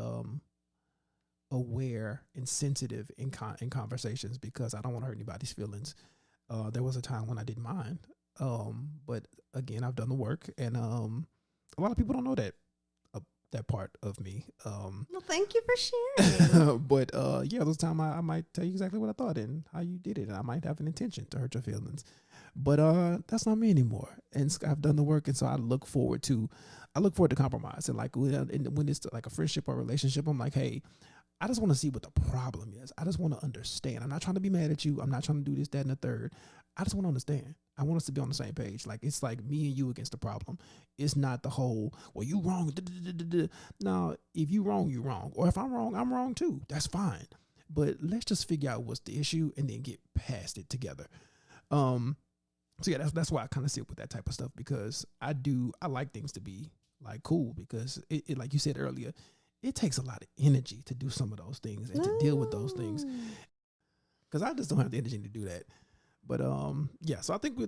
aware and sensitive in conversations, because I don't want to hurt anybody's feelings. There was a time when I didn't mind, but again, I've done the work, and a lot of people don't know that part of me. Well, thank you for sharing. But yeah, those times I might tell you exactly what I thought and how you did it, and I might have an intention to hurt your feelings, but that's not me anymore. And I've done the work, and so I look forward to compromise. And like when it's like a friendship or relationship, I'm like, hey, I just want to see what the problem is. I just want to understand. I'm not trying to be mad at you. I'm not trying to do this, that, and the third. I just want to understand. I want us to be on the same page. Like, it's like me and you against the problem. It's not the whole, well, you wrong. No, if you wrong, you wrong. Or if I'm wrong too. That's fine. But let's just figure out what's the issue and then get past it together. So yeah, that's why I kind of sit with that type of stuff, because I like things to be like cool, because it like you said earlier, it takes a lot of energy to do some of those things and to deal with those things, because I just don't have the energy to do that. But yeah, so I think we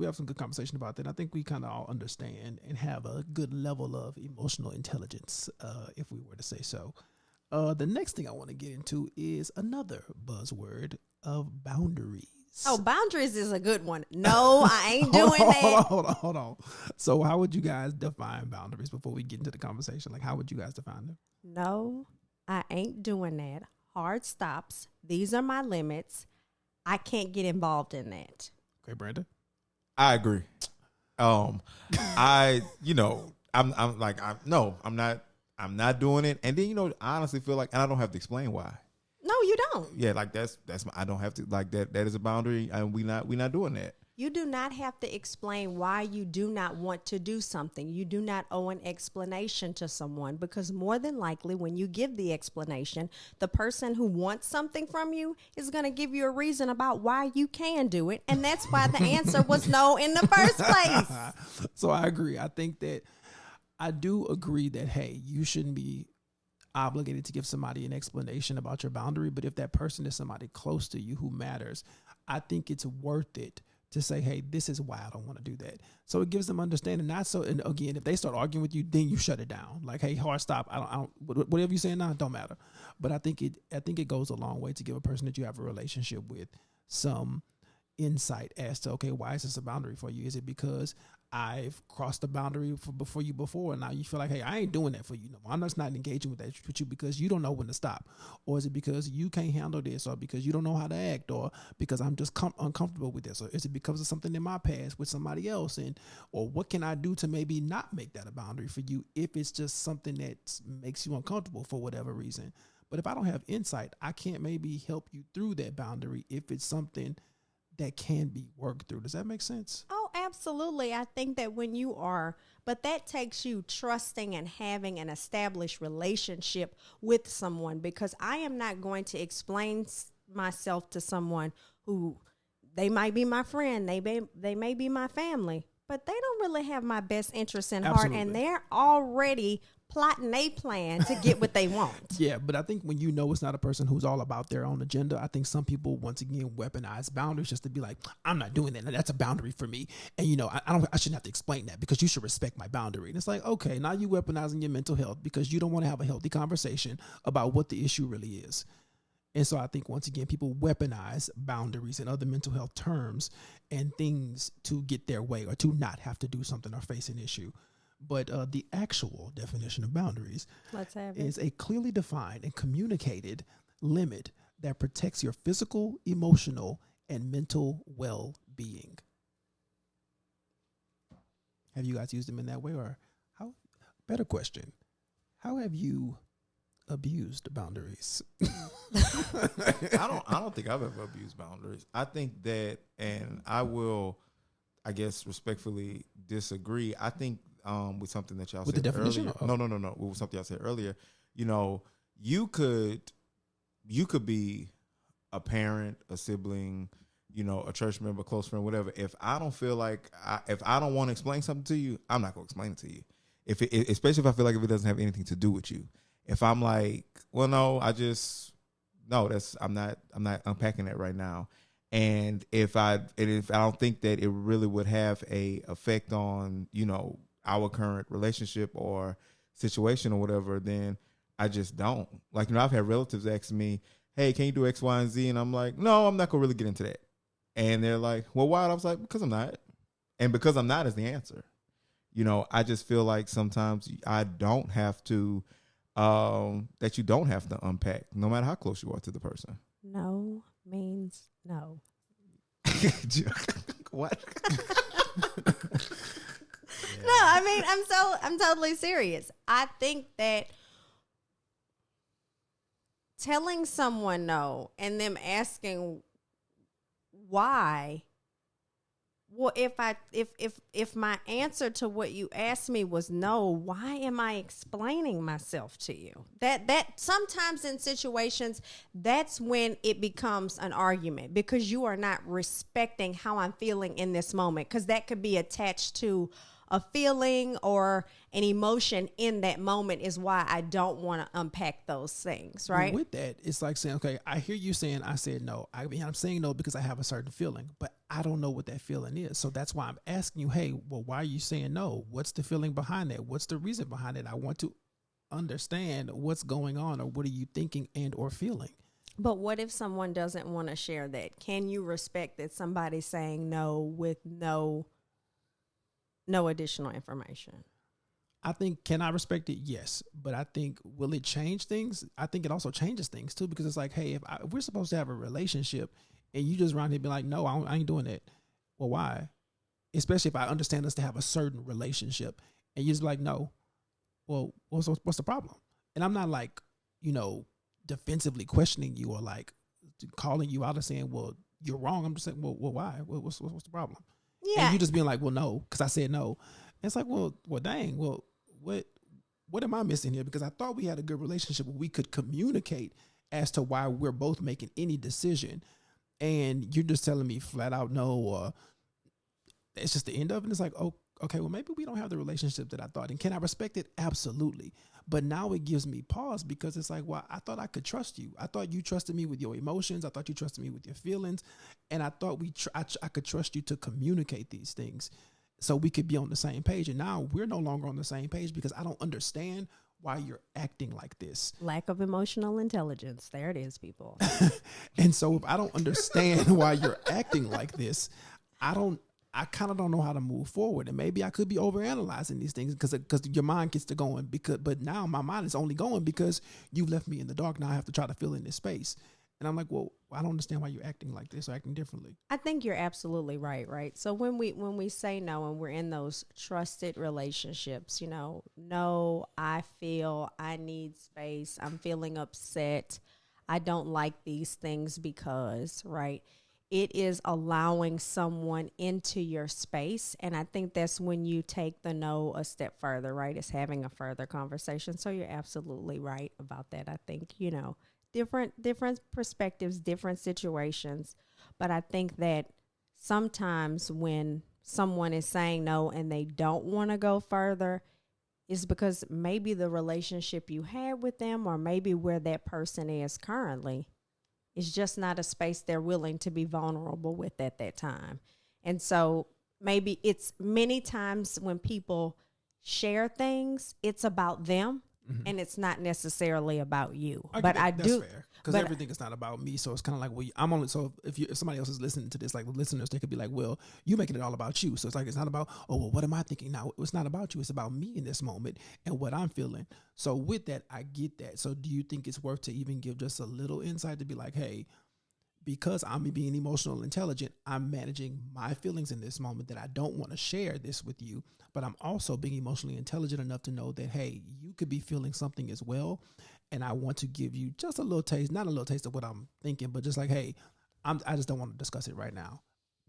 have some good conversation about that. I think we kind of all understand and have a good level of emotional intelligence, if we were to say so. The next thing I want to get into is another buzzword of boundaries. Oh, boundaries is a good one. No, I ain't doing that. Hold on. So how would you guys define boundaries before we get into the conversation? Like, how would you guys define them? No, I ain't doing that. Hard stops. These are my limits. I can't get involved in that. Okay, Brandon? I agree. I'm not doing it. And then, I honestly feel like, and I don't have to explain why. No, you don't. Yeah, like that's I don't have to, like, that is a boundary, and we not doing that. You do not have to explain why you do not want to do something. You do not owe an explanation to someone, because more than likely when you give the explanation, the person who wants something from you is going to give you a reason about why you can do it. And that's why the answer was no in the first place. So I agree. I think that I do agree that, hey, you shouldn't be obligated to give somebody an explanation about your boundary. But if that person is somebody close to you who matters, I think it's worth it to say, hey, this is why I don't want to do that. So it gives them understanding. Not so, and again, if they start arguing with you, then you shut it down. Like, hey, hard stop. I don't whatever you're saying now, it don't matter. But I think it goes a long way to give a person that you have a relationship with some insight as to, okay, why is this a boundary for you? Is it because I've crossed the boundary before you and now you feel like, hey, I ain't doing that for you no more. I'm just not engaging with you because you don't know when to stop? Or is it because you can't handle this, or because you don't know how to act, or because I'm just uncomfortable with this? Or is it because of something in my past with somebody else? Or what can I do to maybe not make that a boundary for you if it's just something that makes you uncomfortable for whatever reason? But if I don't have insight, I can't maybe help you through that boundary if it's something that can be worked through. Does that make sense? Oh, absolutely. I think that but that takes you trusting and having an established relationship with someone, because I am not going to explain myself to someone who, they might be my friend, they may be my family, but they don't really have my best interests in heart, and they're already plotting a plan to get what they want. Yeah, but I think when you know it's not a person who's all about their own agenda, I think some people once again weaponize boundaries just to be like, I'm not doing that. That's a boundary for me. And I shouldn't have to explain that because you should respect my boundary. And it's like, okay, now you weaponizing your mental health because you don't want to have a healthy conversation about what the issue really is. And so I think once again, people weaponize boundaries and other mental health terms and things to get their way or to not have to do something or face an issue. But the actual definition of boundaries is a clearly defined and communicated limit that protects your physical, emotional, and mental well-being. Have you guys used them in that way? Or better question, how have you abused boundaries? I don't think I've ever abused boundaries. I think that, and I will, I guess, respectfully disagree. I think with something that y'all said earlier. No. With something y'all said earlier, you could be a parent, a sibling, a church member, close friend, whatever. If I don't feel like, if I don't want to explain something to you, I'm not going to explain it to you. Especially if I feel like if it doesn't have anything to do with you. If I'm like, well, no, I'm not unpacking that right now. And if I don't think that it really would have a effect on, our current relationship or situation or whatever, then I just don't. Like, I've had relatives ask me, hey, can you do X, Y, and Z? And I'm like, no, I'm not going to really get into that. And they're like, well, why? I was like, because I'm not. And because I'm not is the answer. I just feel like sometimes I don't have to, that you don't have to unpack, no matter how close you are to the person. No means no. What? No, I mean, I'm totally serious. I think that telling someone no and them asking why, well, if my answer to what you asked me was no, why am I explaining myself to you? That sometimes in situations, that's when it becomes an argument, because you are not respecting how I'm feeling in this moment, because that could be attached to a feeling or an emotion in that moment is why I don't want to unpack those things, right? Well, with that, it's like saying, okay, I hear you saying I said no. I mean, I'm saying no because I have a certain feeling, but I don't know what that feeling is. So that's why I'm asking you, hey, well, why are you saying no? What's the feeling behind that? What's the reason behind it? I want to understand what's going on or what are you thinking and or feeling. But what if someone doesn't want to share that? Can you respect that somebody's saying no with no additional information? I think, can I respect it? Yes. But I think, will it change things? I think it also changes things too, because it's like, hey, if we're supposed to have a relationship and you just around here be like, no, I ain't doing that. Well, why? Especially if I understand us to have a certain relationship and you're just like, no. Well, what's the problem? And I'm not like, defensively questioning you or like calling you out and saying, well, you're wrong. I'm just saying, well why? What's the problem? Yeah. And you just being like, well, no, because I said no. And it's like, well, dang, well, what am I missing here? Because I thought we had a good relationship where we could communicate as to why we're both making any decision. And you're just telling me flat out no, or it's just the end of it. And it's like, oh, okay, well, maybe we don't have the relationship that I thought. And can I respect it? Absolutely. But now it gives me pause because it's like, well, I thought I could trust you. I thought you trusted me with your emotions. I thought you trusted me with your feelings. And I thought I could trust you to communicate these things so we could be on the same page. And now we're no longer on the same page because I don't understand why you're acting like this. Lack of emotional intelligence. There it is, people. And so if I don't understand why you're acting like this, I kind of don't know how to move forward. And maybe I could be overanalyzing these things because your mind gets to going. But now my mind is only going because you left me in the dark. Now I have to try to fill in this space. And I'm like, well, I don't understand why you're acting like this or acting differently. I think you're absolutely right? So when we say no and we're in those trusted relationships, no, I feel I need space. I'm feeling upset. I don't like these things because, right? It is allowing someone into your space. And I think that's when you take the no a step further, right? It's having a further conversation. So you're absolutely right about that. I think, different perspectives, different situations. But I think that sometimes when someone is saying no and they don't want to go further, is because maybe the relationship you had with them or maybe where that person is currently is just not a space they're willing to be vulnerable with at that time. And so maybe it's many times when people share things, it's about them. Mm-hmm. And it's not necessarily about you. That's fair. Because everything is not about me. So it's kind of like, well, I'm only, so if somebody else is listening to this, like the listeners, they could be like, well, you're making it all about you. So it's like, it's not about, oh, well, what am I thinking now? It's not about you. It's about me in this moment and what I'm feeling. So with that, I get that. So do you think it's worth to even give just a little insight to be like, hey, because I'm being emotional intelligent, I'm managing my feelings in this moment that I don't want to share this with you, but I'm also being emotionally intelligent enough to know that, hey, you could be feeling something as well. And I want to give you just a little taste, not a little taste of what I'm thinking, but just like, hey, I just don't want to discuss it right now.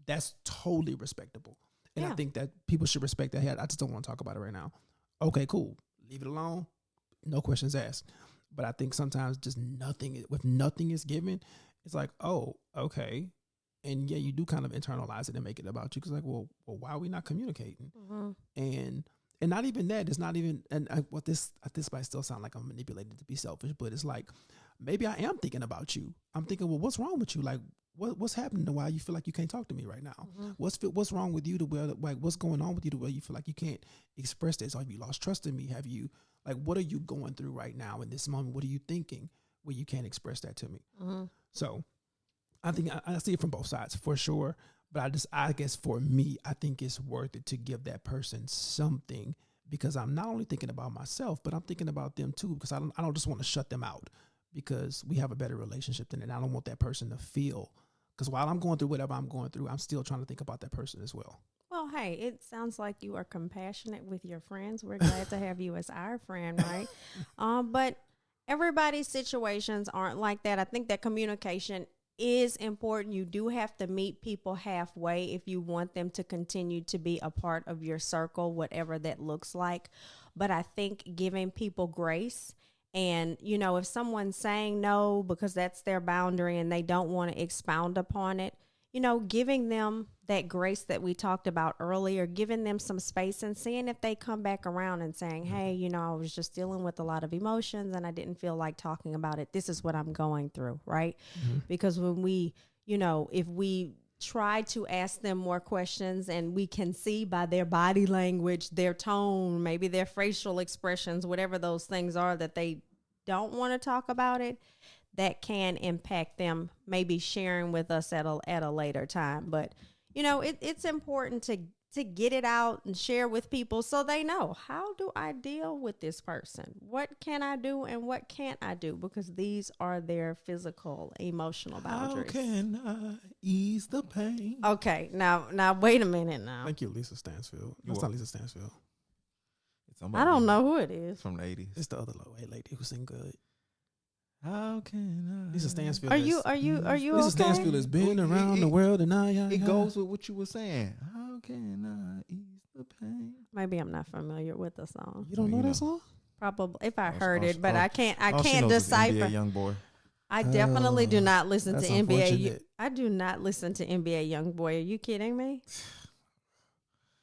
That's totally respectable. And I think that people should respect that. Hey, I just don't want to talk about it right now. Okay, cool. Leave it alone. No questions asked. But I think sometimes just nothing is given, it's like, oh, okay. And yeah, you do kind of internalize it and make it about you. Because like, well, why are we not communicating? Mm-hmm. And not even that. It's not even, this might still sound like I'm manipulated to be selfish, but it's like, maybe I am thinking about you. I'm thinking, well, what's wrong with you? Like, what's happening to why you feel like you can't talk to me right now? Mm-hmm. What's wrong with you to where, like, what's going on with you to where you feel like you can't express this? Have you lost trust in me? Have you, like, what are you going through right now in this moment? What are you thinking where you can't express that to me? Mm-hmm. So I think I see it from both sides for sure. But I guess for me, I think it's worth it to give that person something because I'm not only thinking about myself, but I'm thinking about them too, because I don't just want to shut them out because we have a better relationship than it. I don't want that person to feel, because while I'm going through whatever I'm going through, I'm still trying to think about that person as well. Well, hey, it sounds like you are compassionate with your friends. We're glad to have you as our friend, right? But everybody's situations aren't like that. I think that communication is important. You do have to meet people halfway if you want them to continue to be a part of your circle, whatever that looks like. But I think giving people grace, and, if someone's saying no because that's their boundary and they don't want to expound upon it, giving them that grace that we talked about earlier, giving them some space and seeing if they come back around and saying, hey, I was just dealing with a lot of emotions and I didn't feel like talking about it. This is what I'm going through, right? Mm-hmm. Because when we, if we try to ask them more questions, and we can see by their body language, their tone, maybe their facial expressions, whatever those things are that they don't want to talk about it, that can impact them maybe sharing with us at a later time. But, you know, it's important to get it out and share with people so they know, how do I deal with this person? What can I do and what can't I do? Because these are their physical, emotional boundaries. How can I ease the pain? Okay, now wait a minute now. Thank you, Lisa Stansfield. That's not Lisa Stansfield. I don't know who it is. From the 80s. It's the other lady who sing good. How can I? Lisa Stansfield. Are you Lisa Stansfield has been around the world, and it goes with what you were saying. How can I ease the pain? Maybe I'm not familiar with the song. You don't know that song? Probably, if I heard it, but I can't decipher. NBA Young Boy. I definitely do not listen to NBA. I do not listen to NBA Young Boy. Are you kidding me?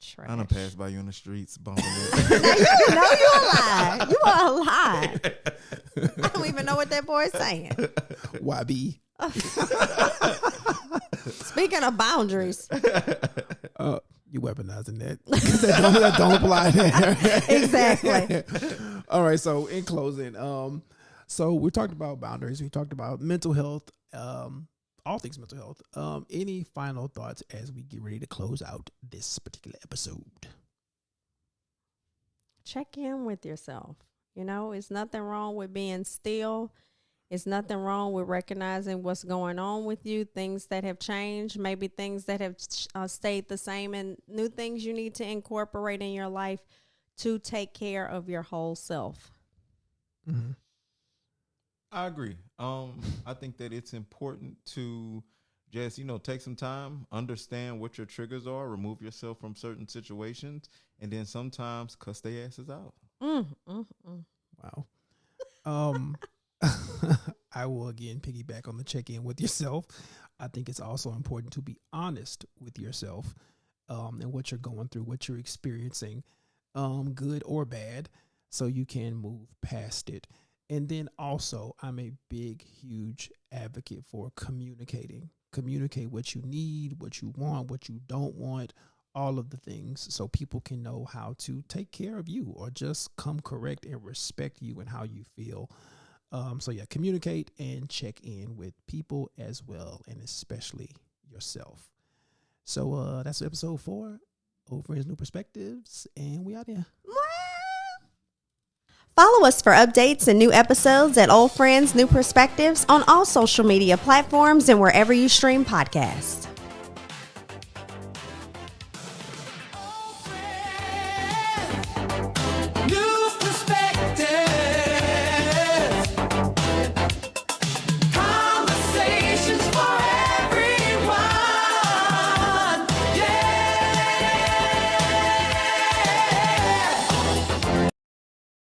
Trash. I done passed by you in the streets, bumping it. No, you a lie. You are a lie. I don't even know what that boy is saying. YB. Speaking of boundaries. You weaponizing that. that don't apply there. Exactly. All right, so in closing, so we talked about boundaries. We talked about mental health, all things mental health. Any final thoughts as we get ready to close out this particular episode? Check in with yourself. You know, it's nothing wrong with being still. It's nothing wrong with recognizing what's going on with you, things that have changed, maybe things that have stayed the same, and new things you need to incorporate in your life to take care of your whole self. Mm-hmm. I agree. I think that it's important to just, take some time, understand what your triggers are, remove yourself from certain situations, and then sometimes cuss their asses out. Wow. I will again piggyback on the check-in with yourself. I think it's also important to be honest with yourself and what you're going through, what you're experiencing, good or bad, so you can move past it. And then also, I'm a big, huge advocate for communicating. Communicate what you need, what you want, what you don't want, all of the things, so people can know how to take care of you or just come correct and respect you and how you feel. So yeah, communicate and check in with people as well, and especially yourself. So that's episode 4, Old Friends, New Perspectives, and we out here. Follow us for updates and new episodes at Old Friends, New Perspectives on all social media platforms and wherever you stream podcasts.